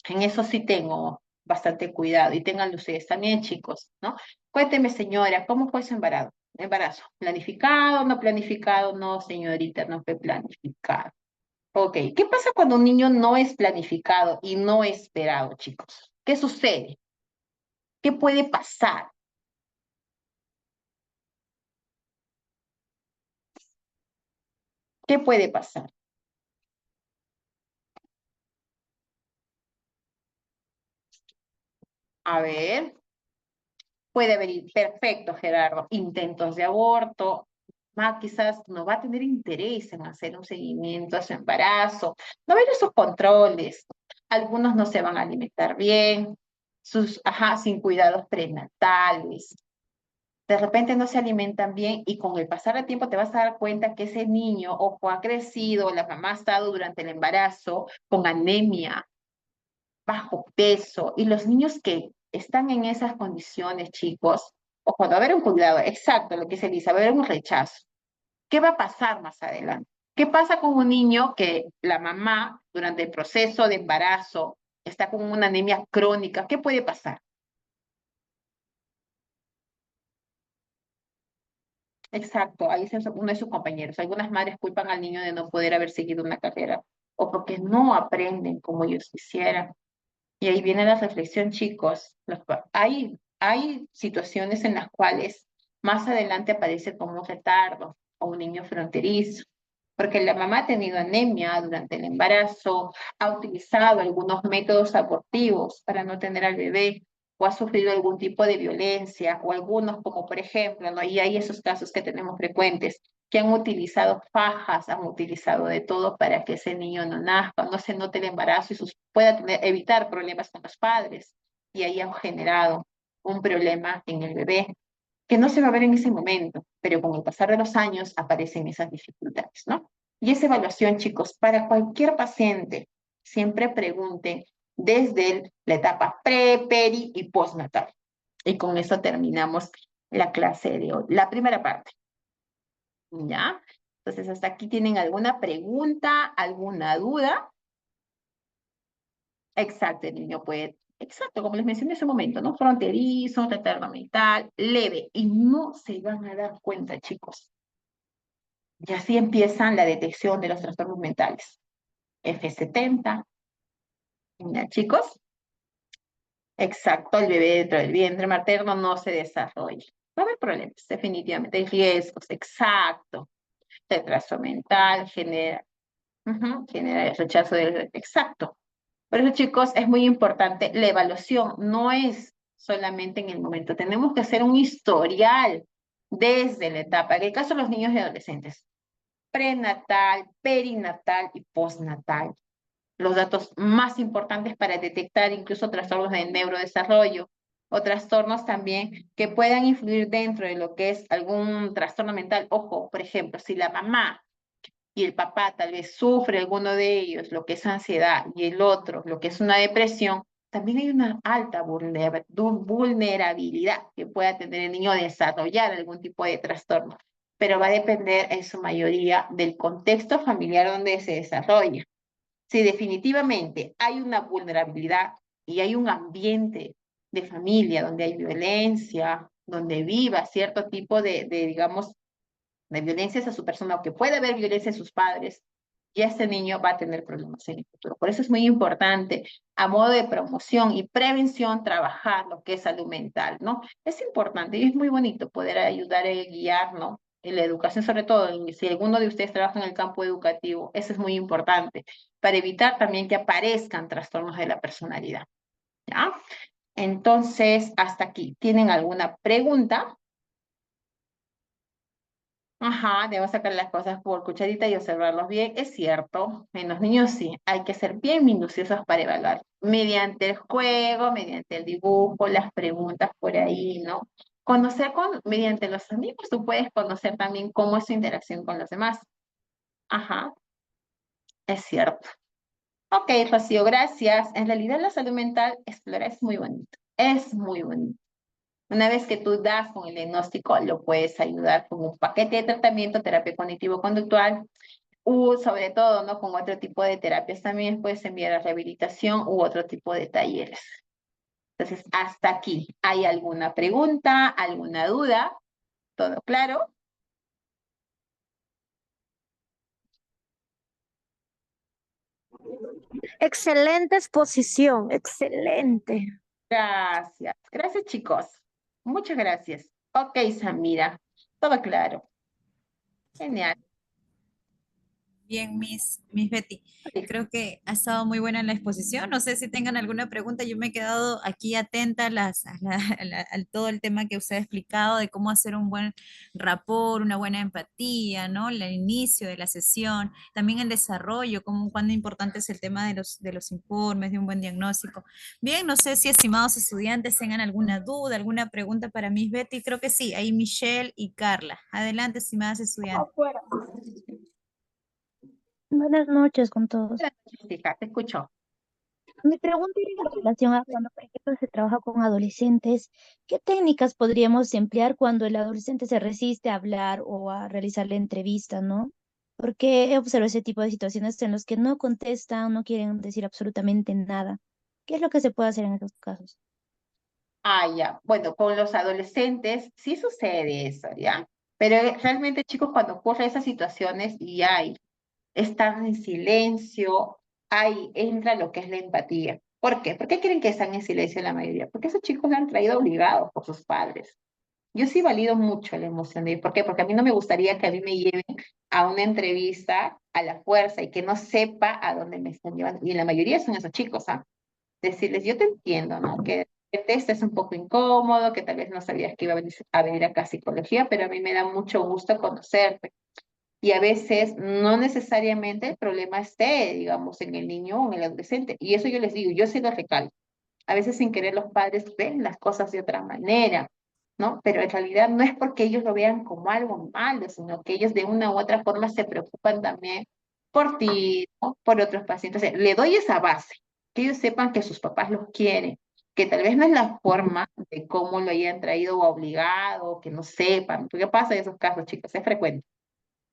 en eso sí tengo bastante cuidado. Y tengan ustedes también, chicos, ¿no? Cuénteme, señora, ¿cómo fue su embarazo? ¿Embarazo? ¿Planificado, no planificado? No, señorita, no fue planificado. Ok, ¿qué pasa cuando un niño no es planificado y no esperado, chicos? ¿Qué sucede? ¿Qué puede pasar? ¿Qué puede pasar? A ver, puede haber, perfecto, Gerardo, intentos de aborto, quizás no va a tener interés en hacer un seguimiento a su embarazo, no va a ir a sus controles, algunos no se van a alimentar bien, sin cuidados prenatales, de repente no se alimentan bien y con el pasar del tiempo te vas a dar cuenta que ese niño, ojo, ha crecido, la mamá ha estado durante el embarazo con anemia, bajo peso, y los niños que están en esas condiciones, chicos, ojo, va a haber un cuidado, exacto, lo que se dice, va a haber un rechazo. ¿Qué va a pasar más adelante? ¿Qué pasa con un niño que la mamá, durante el proceso de embarazo, está con una anemia crónica? ¿Qué puede pasar? Exacto, ahí es uno de sus compañeros. Algunas madres culpan al niño de no poder haber seguido una carrera o porque no aprenden como ellos quisieran. Y ahí viene la reflexión, chicos. Hay situaciones en las cuales más adelante aparece como un retardo o un niño fronterizo, porque la mamá ha tenido anemia durante el embarazo, ha utilizado algunos métodos abortivos para no tener al bebé, o ha sufrido algún tipo de violencia, o algunos, como por ejemplo, ¿no? Y hay esos casos que tenemos frecuentes, que han utilizado fajas, han utilizado de todo para que ese niño no nazca, no se note el embarazo y pueda evitar problemas con los padres. Y ahí han generado un problema en el bebé que no se va a ver en ese momento, pero con el pasar de los años aparecen esas dificultades, ¿no? Y esa evaluación, chicos, para cualquier paciente, siempre pregunten desde la etapa pre, peri y postnatal. Y con eso terminamos la clase de hoy, la primera parte. ¿Ya? Entonces, hasta aquí tienen alguna pregunta, alguna duda. Exacto, el niño puede, exacto, como les mencioné hace un momento, ¿no? Fronterizo, retardo mental, leve, y no se van a dar cuenta, chicos. Y así empiezan la detección de los trastornos mentales. F70, ¿ya, chicos? Exacto, el bebé dentro del vientre materno no se desarrolla. Va a haber problemas, definitivamente, hay riesgos, exacto. Retraso mental genera el rechazo del exacto. Por eso, chicos, es muy importante la evaluación. No es solamente en el momento. Tenemos que hacer un historial desde la etapa. En el caso de los niños y adolescentes, prenatal, perinatal y postnatal. Los datos más importantes para detectar incluso trastornos de neurodesarrollo o trastornos también que puedan influir dentro de lo que es algún trastorno mental. Ojo, por ejemplo, si la mamá y el papá tal vez sufre alguno de ellos, lo que es ansiedad, y el otro, lo que es una depresión, también hay una alta vulnerabilidad que pueda tener el niño a desarrollar algún tipo de trastorno, pero va a depender en su mayoría del contexto familiar donde se desarrolla. Si definitivamente hay una vulnerabilidad y hay un ambiente de familia donde hay violencia, donde viva cierto tipo digamos, de violencia hacia su persona o que puede haber violencia en sus padres, y este niño va a tener problemas en el futuro. Por eso es muy importante, a modo de promoción y prevención, trabajar lo que es salud mental, ¿no? Es importante y es muy bonito poder ayudar y guiar, ¿no? En la educación, sobre todo, si alguno de ustedes trabaja en el campo educativo, eso es muy importante, para evitar también que aparezcan trastornos de la personalidad, ¿ya? Entonces, hasta aquí. ¿Tienen alguna pregunta? Ajá, debemos sacar las cosas por cucharita y observarlos bien. Es cierto, en los niños sí, hay que ser bien minuciosos para evaluar. Mediante el juego, mediante el dibujo, las preguntas por ahí, ¿no? Mediante los amigos, tú puedes conocer también cómo es su interacción con los demás. Ajá, es cierto. Ok, Rocío, gracias. En realidad la salud mental, explorar es muy bonito. Es muy bonito. Una vez que tú das con el diagnóstico, lo puedes ayudar con un paquete de tratamiento, terapia cognitivo-conductual, sobre todo, ¿no? Con otro tipo de terapias también puedes enviar a rehabilitación u otro tipo de talleres. Entonces, hasta aquí. ¿Hay alguna pregunta, alguna duda? ¿Todo claro? Excelente exposición, excelente. Gracias. Gracias, chicos. Muchas gracias. Ok, Samira. Todo claro. Genial. Bien, Miss Betty. Creo que ha estado muy buena la exposición. No sé si tengan alguna pregunta. Yo me he quedado aquí atenta a todo el tema que usted ha explicado de cómo hacer un buen rapport, una buena empatía, ¿no? El inicio de la sesión, también el desarrollo, cuán importante es el tema de los informes, de un buen diagnóstico. Bien, no sé si estimados estudiantes tengan alguna duda, alguna pregunta para Miss Betty. Creo que sí, ahí Michelle y Carla. Adelante, estimadas estudiantes. Buenas noches con todos. Hija, te escucho. Mi pregunta era en relación a cuando, por ejemplo, se trabaja con adolescentes, ¿qué técnicas podríamos emplear cuando el adolescente se resiste a hablar o a realizar la entrevista, ¿no? Porque he observado ese tipo de situaciones en las que no contestan, no quieren decir absolutamente nada. ¿Qué es lo que se puede hacer en esos casos? Ah, ya. Bueno, con los adolescentes sí sucede eso, ¿ya? Pero realmente, chicos, cuando ocurren esas situaciones y hay están en silencio, ahí entra lo que es la empatía. ¿Por qué? ¿Por qué quieren que estén en silencio la mayoría? Porque esos chicos lo han traído obligados por sus padres. Yo sí valido mucho la emoción de ellos. ¿Por qué? Porque a mí no me gustaría que a mí me lleven a una entrevista a la fuerza y que no sepa a dónde me están llevando. Y la mayoría son esos chicos, ¿ah? Decirles, yo te entiendo, ¿no? Que este es un poco incómodo, que tal vez no sabías que iba a venir acá a psicología, pero a mí me da mucho gusto conocerte. Y a veces no necesariamente el problema esté, digamos, en el niño o en el adolescente. Y eso yo les digo, yo sí lo recalco. A veces sin querer los padres ven las cosas de otra manera, ¿no? Pero en realidad no es porque ellos lo vean como algo malo, sino que ellos de una u otra forma se preocupan también por ti, ¿no? Por otros pacientes. O sea, le doy esa base, que ellos sepan que sus papás los quieren, que tal vez no es la forma de cómo lo hayan traído o obligado, que no sepan. ¿Qué pasa en esos casos, chicos? Es frecuente,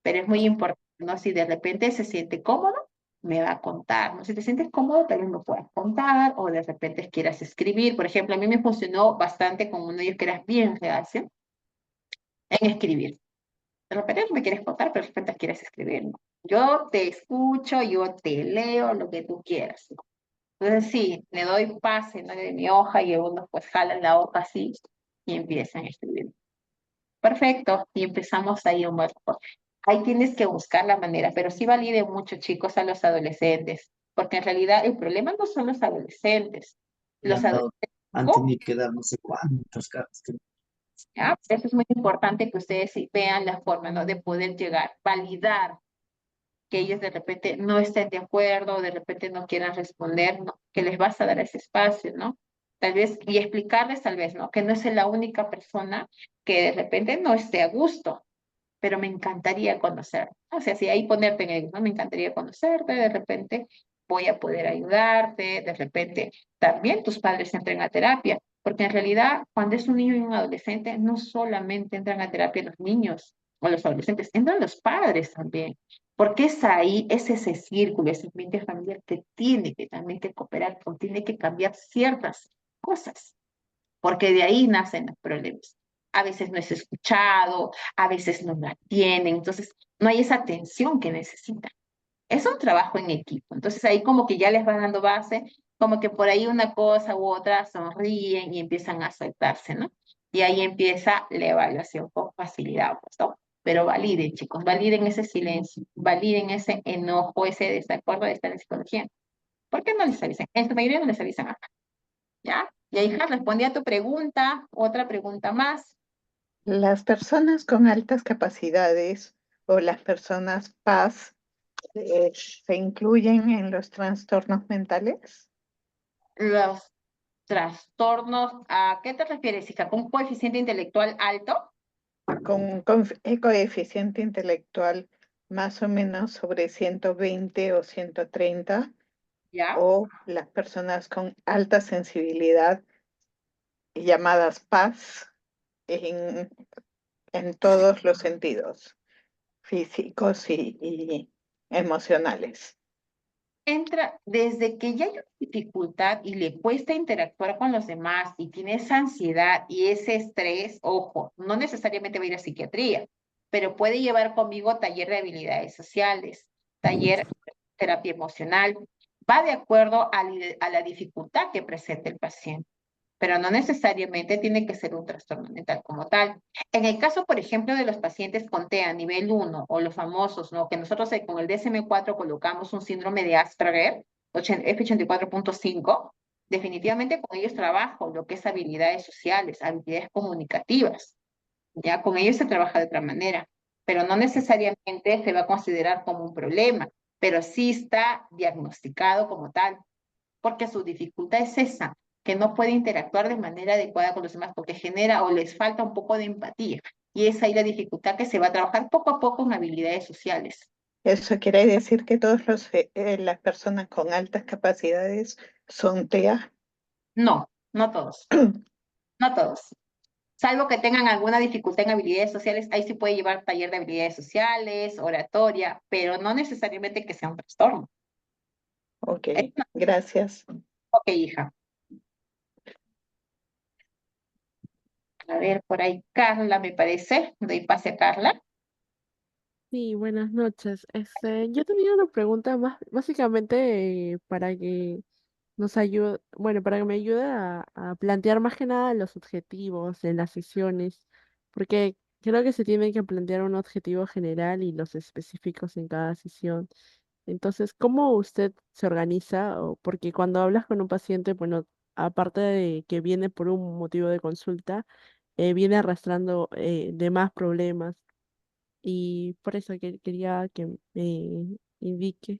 pero es muy importante, ¿no? Si de repente se siente cómodo, me va a contar, ¿no? Si te sientes cómodo, también me puedes contar, o de repente quieras escribir. Por ejemplo, a mí me funcionó bastante con uno de ellos que era bien reacio en escribir. De repente no me quieres contar, pero de repente quieres escribir, ¿no? Yo te escucho, yo te leo, lo que tú quieras, ¿no? Entonces sí, le doy pase, ¿no? De mi hoja y algunos pues jalan la hoja así y empiezan a escribir. Perfecto, y empezamos ahí un workshop. Ahí tienes que buscar la manera, pero sí valide mucho, chicos, a los adolescentes, porque en realidad el problema no son los adolescentes. Le Los han dado, adolescentes, han ¿cómo? tenido que dar no sé cuántas cartas. ¿Ya? Eso es muy importante que ustedes sí vean la forma, ¿no? De poder llegar, validar que ellos de repente no estén de acuerdo, de repente no quieran responder, ¿no? Que les vas a dar ese espacio, ¿no? Tal vez, y explicarles tal vez, ¿no? Que no es la única persona que de repente no esté a gusto, pero me encantaría conocer. O sea, si ahí ponerte en el, ¿no? Me encantaría conocerte, de repente voy a poder ayudarte, de repente también tus padres entren a terapia, porque en realidad cuando es un niño y un adolescente, no solamente entran a terapia los niños o los adolescentes, entran los padres también, porque es ahí, es ese círculo, ese ambiente familiar que tiene que también que cooperar, o tiene que cambiar ciertas cosas, porque de ahí nacen los problemas. A veces no es escuchado, a veces no la tienen, entonces no hay esa atención que necesitan. Es un trabajo en equipo, entonces ahí como que ya les va dando base, como que por ahí una cosa u otra sonríen y empiezan a aceptarse, ¿no? Y ahí empieza la evaluación con facilidad, pues, ¿no? Pero validen, chicos, validen ese silencio, validen ese enojo, ese desacuerdo de estar en psicología. ¿Por qué no les avisan? En su mayoría no les avisan. ¿Ya? Y hija, respondí a tu pregunta, otra pregunta más. Las personas con altas capacidades o las personas PAS se incluyen en los trastornos mentales. Los trastornos, ¿a qué te refieres, hija? ¿Con un coeficiente intelectual alto? Con coeficiente intelectual más o menos sobre 120 o 130, ¿Ya? o las personas con alta sensibilidad llamadas PAS en todos los sentidos, físicos y emocionales. Entra desde que ya hay una dificultad y le cuesta interactuar con los demás y tiene esa ansiedad y ese estrés, ojo, no necesariamente va a ir a psiquiatría, pero puede llevar conmigo taller de habilidades sociales, taller de terapia emocional, va de acuerdo a la dificultad que presenta el paciente, pero no necesariamente tiene que ser un trastorno mental como tal. En el caso, por ejemplo, de los pacientes con TEA nivel 1 o los famosos, ¿no? Que nosotros con el DSM-4 colocamos un síndrome de Asperger, F84.5, definitivamente con ellos trabajo lo que es habilidades sociales, habilidades comunicativas. Ya con ellos se trabaja de otra manera, pero no necesariamente se va a considerar como un problema, pero sí está diagnosticado como tal porque su dificultad es esa, que no puede interactuar de manera adecuada con los demás porque genera o les falta un poco de empatía. Y es ahí la dificultad que se va a trabajar poco a poco en habilidades sociales. Eso quiere decir que todas las personas con altas capacidades son TEA. No, no todos, no todos. Salvo que tengan alguna dificultad en habilidades sociales, ahí sí puede llevar taller de habilidades sociales, oratoria, pero no necesariamente que sea un trastorno. Ok, gracias. Ok, hija. A ver, por ahí Carla, me parece. Doy pase a Carla. Sí, buenas noches. Yo tenía una pregunta más, básicamente para que nos ayude, bueno, para que me ayude a plantear más que nada los objetivos de las sesiones, porque creo que se tiene que plantear un objetivo general y los específicos en cada sesión. Entonces, ¿cómo usted se organiza? Porque cuando hablas con un paciente, bueno, aparte de que viene por un motivo de consulta, viene arrastrando demás problemas. Y por eso quería que me indique.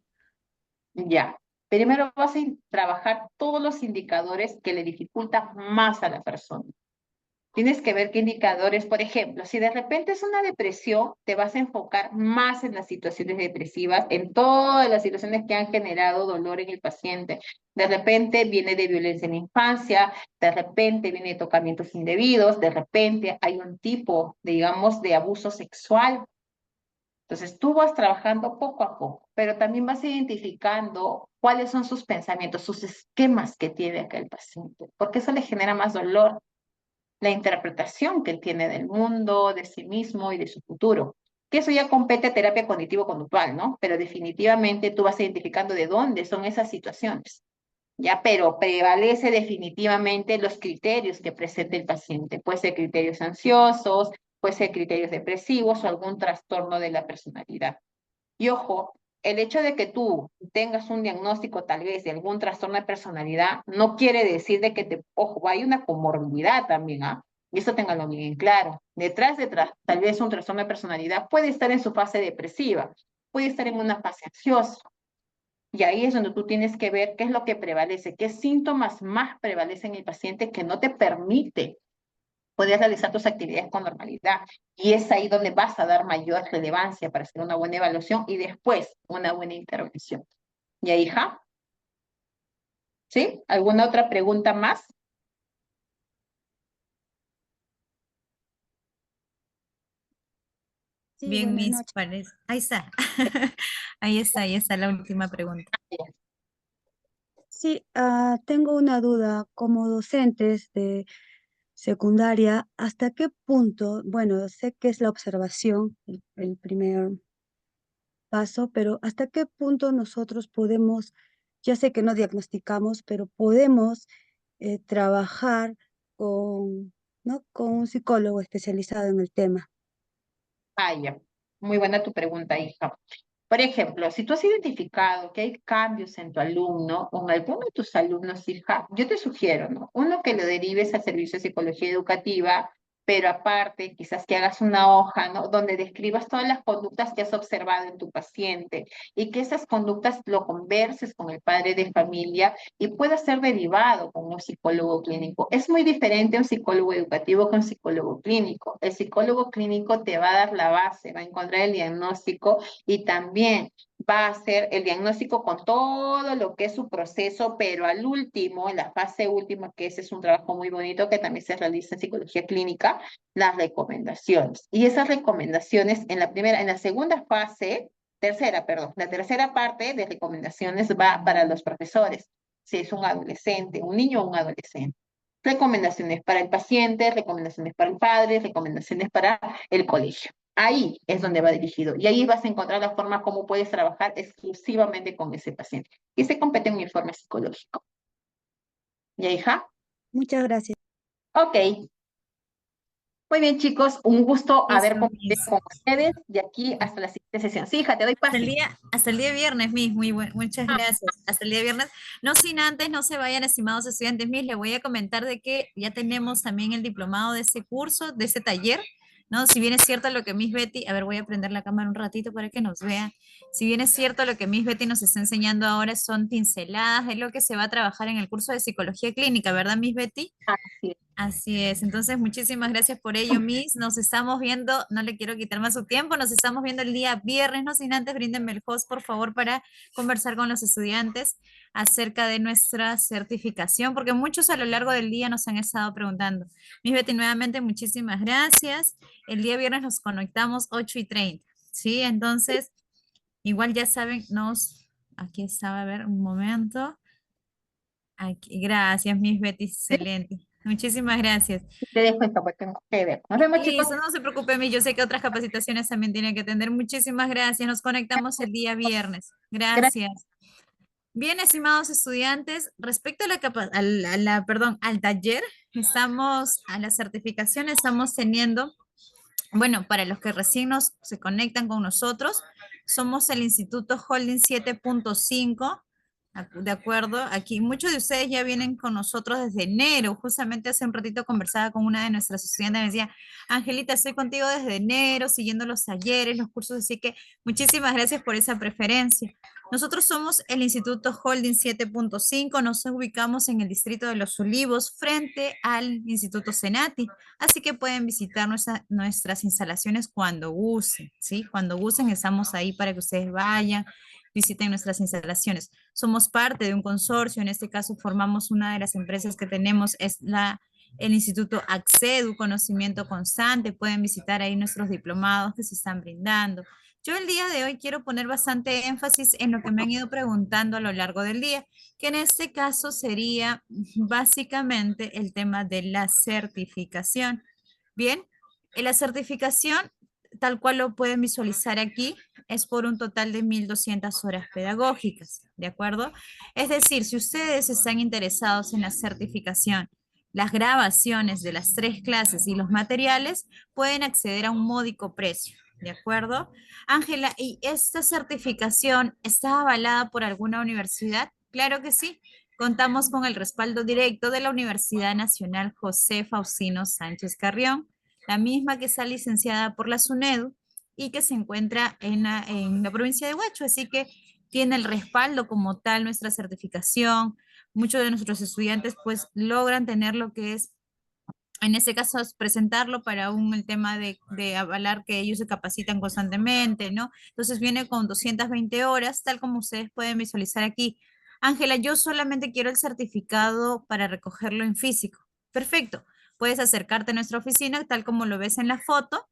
Ya. Primero vas a trabajar todos los indicadores que le dificultan más a la persona. Tienes que ver qué indicadores, por ejemplo, si de repente es una depresión, te vas a enfocar más en las situaciones depresivas, en todas las situaciones que han generado dolor en el paciente. De repente viene de violencia en la infancia, de repente viene de tocamientos indebidos, de repente hay un tipo, digamos, de abuso sexual. Entonces tú vas trabajando poco a poco, pero también vas identificando cuáles son sus pensamientos, sus esquemas que tiene aquel paciente, porque eso le genera más dolor, la interpretación que él tiene del mundo, de sí mismo y de su futuro. Que eso ya compete a terapia cognitivo-conductual, ¿no? Pero definitivamente tú vas identificando de dónde son esas situaciones, ¿ya? Pero prevalece definitivamente los criterios que presenta el paciente. Puede ser criterios ansiosos, puede ser criterios depresivos o algún trastorno de la personalidad. Y ojo, el hecho de que tú tengas un diagnóstico tal vez de algún trastorno de personalidad no quiere decir de que ojo, hay una comorbilidad también, ¿ah? Y eso ténganlo bien claro. Detrás, tal vez un trastorno de personalidad puede estar en su fase depresiva, puede estar en una fase ansiosa. Y ahí es donde tú tienes que ver qué es lo que prevalece, qué síntomas más prevalecen en el paciente que no te permite poder realizar tus actividades con normalidad. Y es ahí donde vas a dar mayor relevancia para hacer una buena evaluación y después una buena intervención. ¿Ya, hija? ¿Sí? ¿Alguna otra pregunta más? Sí, Bien, buenas mis noches. parece. Ahí está. Ahí está la última pregunta. Sí, tengo una duda. Como docentes de secundaria, ¿hasta qué punto? Bueno, sé que es la observación, el primer paso, pero ¿hasta qué punto nosotros podemos, ya sé que no diagnosticamos, pero podemos trabajar con, ¿no? con un psicólogo especializado en el tema? Ah, ya. Muy buena tu pregunta, hija. Por ejemplo, si tú has identificado que hay cambios en tu alumno o en alguno de tus alumnos, hija, yo te sugiero, ¿no? Uno, que lo derives al servicio de psicología educativa, pero aparte, quizás que hagas una hoja, ¿no? Donde describas todas las conductas que has observado en tu paciente y que esas conductas lo converses con el padre de familia y pueda ser derivado con un psicólogo clínico. Es muy diferente un psicólogo educativo que un psicólogo clínico. El psicólogo clínico te va a dar la base, va a encontrar el diagnóstico y también va a hacer el diagnóstico con todo lo que es su proceso, pero al último, en la fase última, que ese es un trabajo muy bonito que también se realiza en psicología clínica, las recomendaciones. Y esas recomendaciones en la segunda fase, la tercera parte de recomendaciones va para los profesores, si es un adolescente, un niño o un adolescente. Recomendaciones para el paciente, recomendaciones para el padre, recomendaciones para el colegio. Ahí es donde va dirigido y ahí vas a encontrar la forma como puedes trabajar exclusivamente con ese paciente. Y se compete en un informe psicológico. ¿Ya, hija? Muchas gracias. Ok. Muy bien, chicos, un gusto haber Listo, compartido Miss. con ustedes de aquí hasta la siguiente sesión. Sí, hija, te doy Hasta el pase. día viernes, Miss. Muchas gracias. Hasta el día viernes. No sin antes, no se vayan, estimados estudiantes, Miss. Les voy a comentar de que ya tenemos también el diplomado de ese curso, de ese taller, ¿no? Si bien es cierto lo que Miss Betty, a ver, voy a prender la cámara un ratito para que nos vean. Si bien es cierto lo que Miss Betty nos está enseñando ahora son pinceladas, es lo que se va a trabajar en el curso de psicología clínica, ¿verdad, Miss Betty? Así es. Así es, entonces muchísimas gracias por ello, Miss. Nos estamos viendo, no le quiero quitar más su tiempo, nos estamos viendo el día viernes, no sin antes bríndenme el host, por favor, para conversar con los estudiantes acerca de nuestra certificación, porque muchos a lo largo del día nos han estado preguntando. Miss Betty, nuevamente muchísimas gracias. El día viernes nos conectamos 8:30, ¿sí? Entonces, igual ya saben, aquí estaba, a ver, un momento. Aquí, gracias, Miss Betty, excelente. Muchísimas gracias. Te dejo esto porque tengo que ver. Nos vemos, chicos. Listo, no se preocupe, Miss, yo sé que otras capacitaciones también tienen que atender. Muchísimas gracias. Nos conectamos el día viernes. Gracias. Gracias. Bien, estimados estudiantes, respecto a al taller, a la certificación, estamos teniendo, bueno, para los que recién se conectan con nosotros, somos el Instituto Holding 7.5. De acuerdo, aquí muchos de ustedes ya vienen con nosotros desde enero. Justamente hace un ratito conversaba con una de nuestras estudiantes, me decía, Angelita, estoy contigo desde enero, siguiendo los talleres, los cursos, así que muchísimas gracias por esa preferencia. Nosotros somos el Instituto Holding 7.5, nos ubicamos en el distrito de Los Olivos, frente al Instituto Senati, así que pueden visitar nuestras instalaciones cuando gusten, ¿sí? Cuando gusten estamos ahí para que ustedes vayan, visiten nuestras instalaciones. Somos parte de un consorcio, en este caso formamos una de las empresas que tenemos, es el Instituto Accedu, Conocimiento Constante, pueden visitar ahí nuestros diplomados que se están brindando. Yo el día de hoy quiero poner bastante énfasis en lo que me han ido preguntando a lo largo del día, que en este caso sería básicamente el tema de la certificación. Bien, la certificación, tal cual lo pueden visualizar aquí, es por un total de 1.200 horas pedagógicas, ¿de acuerdo? Es decir, si ustedes están interesados en la certificación, las grabaciones de las 3 clases y los materiales, pueden acceder a un módico precio, ¿de acuerdo? Ángela, ¿y esta certificación está avalada por alguna universidad? Claro que sí. Contamos con el respaldo directo de la Universidad Nacional José Faustino Sánchez Carrión, la misma que está licenciada por la SUNEDU y que se encuentra en la provincia de Huacho, así que tiene el respaldo como tal nuestra certificación. Muchos de nuestros estudiantes pues logran tener lo que es, en este caso, es presentarlo para el tema de avalar que ellos se capacitan constantemente, ¿no? Entonces viene con 220 horas, tal como ustedes pueden visualizar aquí. Ángela, yo solamente quiero el certificado para recogerlo en físico. Perfecto. Puedes acercarte a nuestra oficina, tal como lo ves en la foto.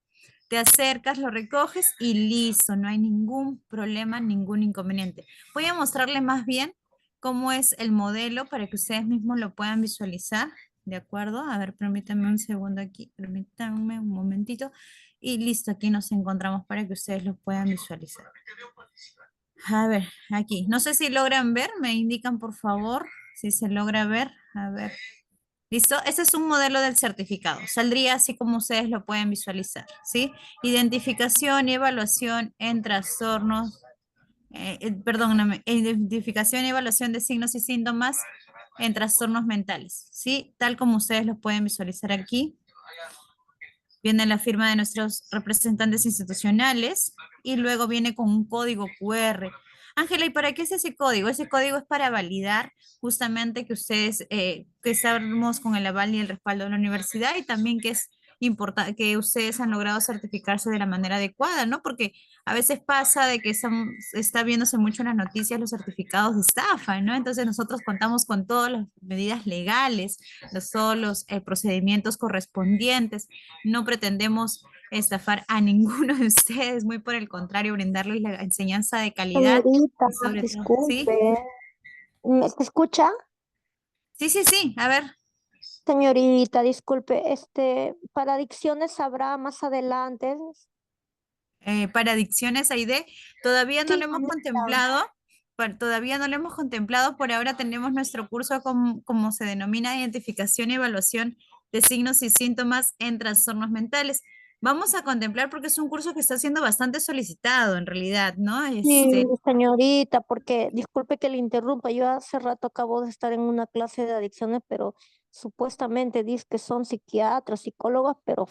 Te acercas, lo recoges y listo. No hay ningún problema, ningún inconveniente. Voy a mostrarle más bien cómo es el modelo para que ustedes mismos lo puedan visualizar. ¿De acuerdo? A ver, permítanme un segundo aquí, permítanme un momentito. Y listo, aquí nos encontramos para que ustedes lo puedan visualizar. A ver, aquí. No sé si logran ver, me indican por favor si se logra ver. A ver. ¿Listo? Este es un modelo del certificado. Saldría así como ustedes lo pueden visualizar, ¿sí? Identificación y evaluación en trastornos, perdóname, identificación y evaluación de signos y síntomas en trastornos mentales, ¿sí? Tal como ustedes lo pueden visualizar aquí. viene la firma de nuestros representantes institucionales y luego viene con un código QR. Ángela, ¿y para qué es ese código? Ese código es para validar justamente que ustedes, que estamos con el aval y el respaldo de la universidad y también que es importante que ustedes han logrado certificarse de la manera adecuada, ¿no? Porque a veces pasa de que está viéndose mucho en las noticias los certificados de estafa, ¿no? Entonces nosotros contamos con todas las medidas legales, todos los procedimientos correspondientes. No pretendemos estafar a ninguno de ustedes, muy por el contrario, brindarles la enseñanza de calidad Señorita, y sobre todo, ¿sí? disculpe. ¿Se escucha? Sí, sí, sí, a ver. Señorita, disculpe, para adicciones habrá más adelante. Para adicciones AID, todavía no Sí, lo hemos mamita. contemplado, todavía no lo hemos contemplado, por ahora tenemos nuestro curso como se denomina identificación y evaluación de signos y síntomas en trastornos mentales. Vamos a contemplar porque es un curso que está siendo bastante solicitado en realidad, ¿no? Sí, señorita, porque disculpe que le interrumpa, yo hace rato acabo de estar en una clase de adicciones, pero supuestamente dice que son psiquiatras, psicólogas, pero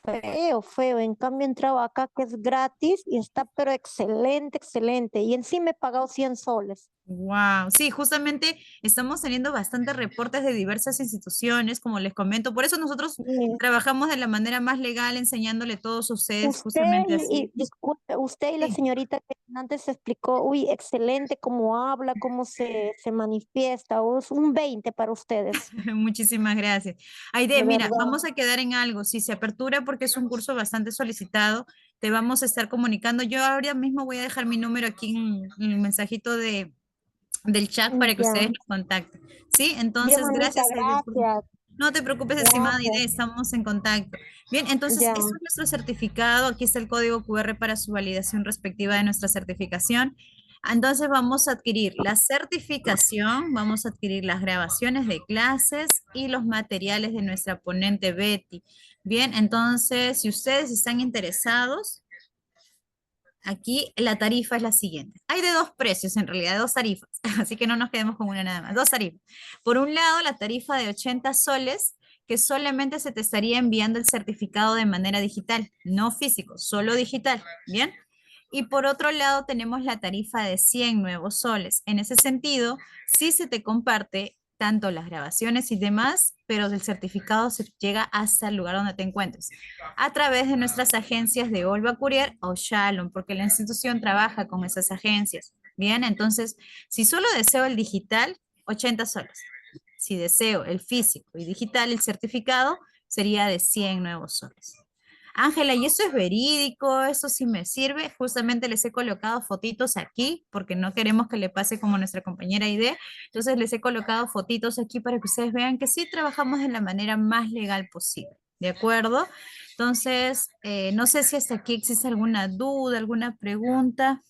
feo, feo. En cambio, entraba acá que es gratis y está pero excelente, excelente. Y encima he pagado 100 soles. Wow, sí, justamente estamos teniendo bastantes reportes de diversas instituciones, como les comento, por eso nosotros Sí. trabajamos de la manera más legal, enseñándole a todos ustedes Usted justamente y así. disculpe, usted y la Sí. señorita que antes explicó, uy, excelente cómo habla, cómo se manifiesta, es un 20 para ustedes, Muchísimas gracias. Aide, de mira, verdad. vamos a quedar en algo. Si se apertura porque es un curso bastante solicitado, te vamos a estar comunicando. Yo ahora mismo voy a dejar mi número aquí en el mensajito del chat para que Ya, ustedes nos contacten. ¿Sí? ya, Entonces, mamita, gracias, Aide. gracias, No te preocupes, estimada Aide, gracias, estamos en contacto. Bien, entonces, ya. eso es nuestro certificado. Aquí está el código QR para su validación respectiva de nuestra certificación. Entonces, vamos a adquirir la certificación, vamos a adquirir las grabaciones de clases y los materiales de nuestra ponente Betty. Bien, entonces, si ustedes están interesados, aquí la tarifa es la siguiente. Hay de dos precios, en realidad, dos tarifas, así que no nos quedemos con una nada más, dos tarifas. Por un lado, la tarifa de 80 soles, que solamente se te estaría enviando el certificado de manera digital, no físico, solo digital, ¿bien? Y por otro lado, tenemos la tarifa de 100 nuevos soles. En ese sentido, sí se te comparte tanto las grabaciones y demás, pero el certificado se llega hasta el lugar donde te encuentres, a través de nuestras agencias de Olva Courier o Shalom, porque la institución trabaja con esas agencias. Bien, entonces, si solo deseo el digital, 80 soles. Si deseo el físico y digital, el certificado sería de 100 nuevos soles. Ángela, ¿y eso es verídico? ¿Eso sí me sirve? Justamente les he colocado fotitos aquí, porque no queremos que le pase como nuestra compañera Aide. Entonces les he colocado fotitos aquí para que ustedes vean que sí trabajamos de la manera más legal posible. ¿De acuerdo? Entonces, no sé si hasta aquí existe alguna duda, alguna pregunta.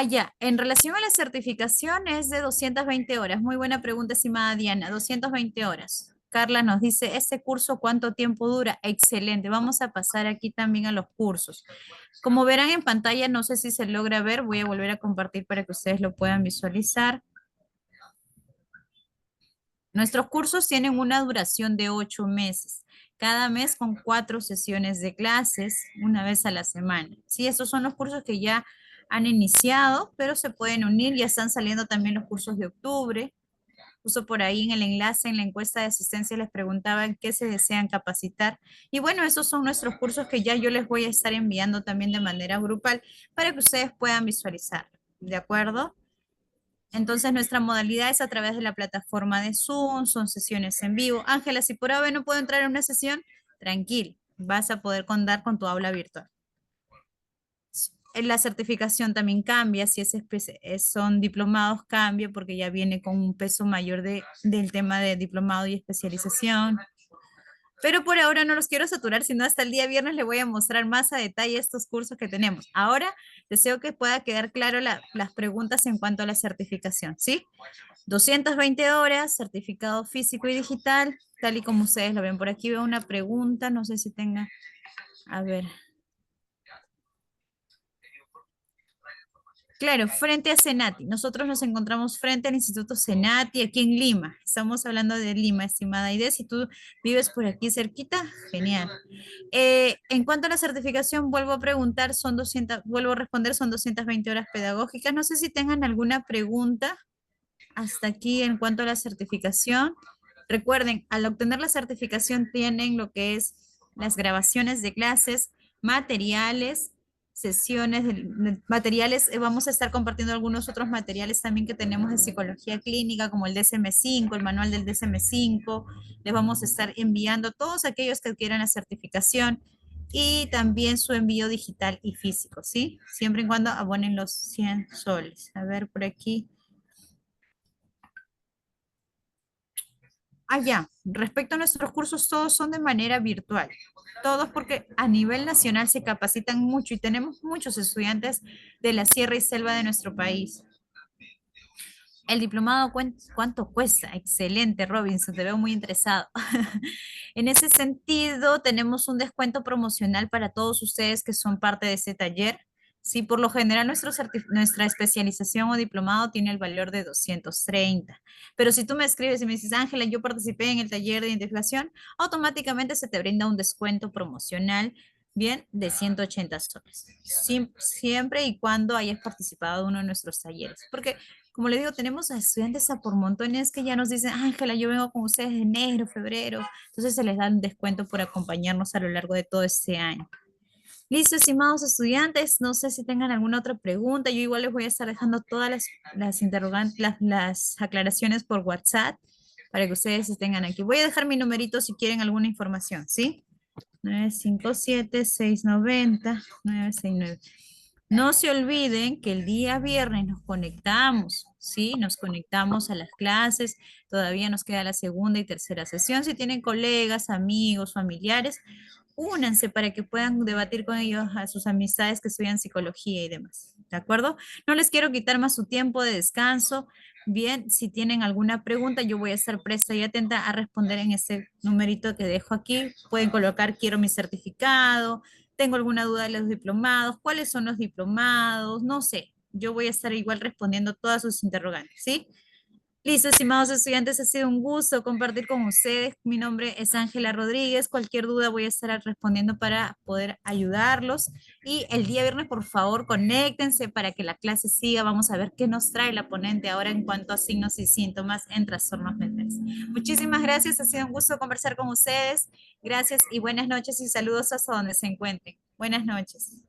Ya, en relación a la certificación es de 220 horas. Muy buena pregunta, estimada Diana. 220 horas. Carla nos dice, ¿este curso cuánto tiempo dura? Excelente. Vamos a pasar aquí también a los cursos. Como verán en pantalla, no sé si se logra ver, voy a volver a compartir para que ustedes lo puedan visualizar. Nuestros cursos tienen una duración de 8 meses, cada mes con 4 sesiones de clases, una vez a la semana. Sí, estos son los cursos que ya han iniciado, pero se pueden unir, ya están saliendo también los cursos de octubre. Justo por ahí en el enlace, en la encuesta de asistencia les preguntaban qué se desean capacitar. Y bueno, esos son nuestros cursos que ya yo les voy a estar enviando también de manera grupal para que ustedes puedan visualizar. ¿De acuerdo? Entonces nuestra modalidad es a través de la plataforma de Zoom, son sesiones en vivo. Ángela, si por ahora no puedo entrar en una sesión, tranquila, vas a poder contar con tu aula virtual. La certificación también cambia, si son diplomados cambia porque ya viene con un peso mayor del tema de diplomado y especialización. Pero por ahora no los quiero saturar, sino hasta el día viernes les voy a mostrar más a detalle estos cursos que tenemos. Ahora deseo que pueda quedar claro las preguntas en cuanto a la certificación, ¿sí? 220 horas, certificado físico y digital, tal y como ustedes lo ven. Por aquí veo una pregunta, no sé si tenga, a ver. Claro, frente a Senati. Nosotros nos encontramos frente al Instituto Senati aquí en Lima. Estamos hablando de Lima, estimada Aide. Si tú vives por aquí cerquita, genial. En cuanto a la certificación, vuelvo a preguntar, vuelvo a responder, son 220 horas pedagógicas. No sé si tengan alguna pregunta hasta aquí en cuanto a la certificación. Recuerden, al obtener la certificación tienen lo que es las grabaciones de clases, materiales, sesiones, materiales, vamos a estar compartiendo algunos otros materiales también que tenemos de psicología clínica, como el DSM-5, el manual del DSM-5, les vamos a estar enviando todos aquellos que adquieran la certificación y también su envío digital y físico, ¿sí? Siempre y cuando abonen los 100 soles. A ver, por aquí. Ya. Respecto a nuestros cursos, todos son de manera virtual. Todos porque a nivel nacional se capacitan mucho y tenemos muchos estudiantes de la sierra y selva de nuestro país. El diplomado, ¿cuánto cuesta? Excelente, Robinson, te veo muy interesado. En ese sentido, tenemos un descuento promocional para todos ustedes que son parte de ese taller. Sí, por lo general nuestra especialización o diplomado tiene el valor de 230. Pero si tú me escribes y me dices, Ángela, yo participé en el taller de identificación, automáticamente se te brinda un descuento promocional, bien, de 180 soles. Siempre y cuando hayas participado en uno de nuestros talleres. Porque como le digo, tenemos a estudiantes a por montones que ya nos dicen, Ángela, yo vengo con ustedes de enero, febrero, entonces se les da un descuento por acompañarnos a lo largo de todo este año. Listo, estimados estudiantes, no sé si tengan alguna otra pregunta, yo igual les voy a estar dejando todas las interrogantes, las aclaraciones por WhatsApp para que ustedes tengan aquí. Voy a dejar mi numerito si quieren alguna información, ¿sí? 957-690-969. No se olviden que el día viernes nos conectamos, ¿sí? Nos conectamos a las clases, todavía nos queda la segunda y tercera sesión. Si tienen colegas, amigos, familiares, únanse para que puedan debatir con ellos a sus amistades que estudian psicología y demás, ¿de acuerdo? No les quiero quitar más su tiempo de descanso. Bien, si tienen alguna pregunta, yo voy a estar presta y atenta a responder en ese numerito que dejo aquí. Pueden colocar, quiero mi certificado, tengo alguna duda de los diplomados, cuáles son los diplomados, no sé. Yo voy a estar igual respondiendo todas sus interrogantes, ¿sí? Listo, estimados estudiantes, ha sido un gusto compartir con ustedes. Mi nombre es Ángela Rodríguez. Cualquier duda voy a estar respondiendo para poder ayudarlos. Y el día viernes, por favor, conéctense para que la clase siga. Vamos a ver qué nos trae la ponente ahora en cuanto a signos y síntomas en trastornos mentales. Muchísimas gracias, ha sido un gusto conversar con ustedes. Gracias y buenas noches y saludos hasta donde se encuentren. Buenas noches.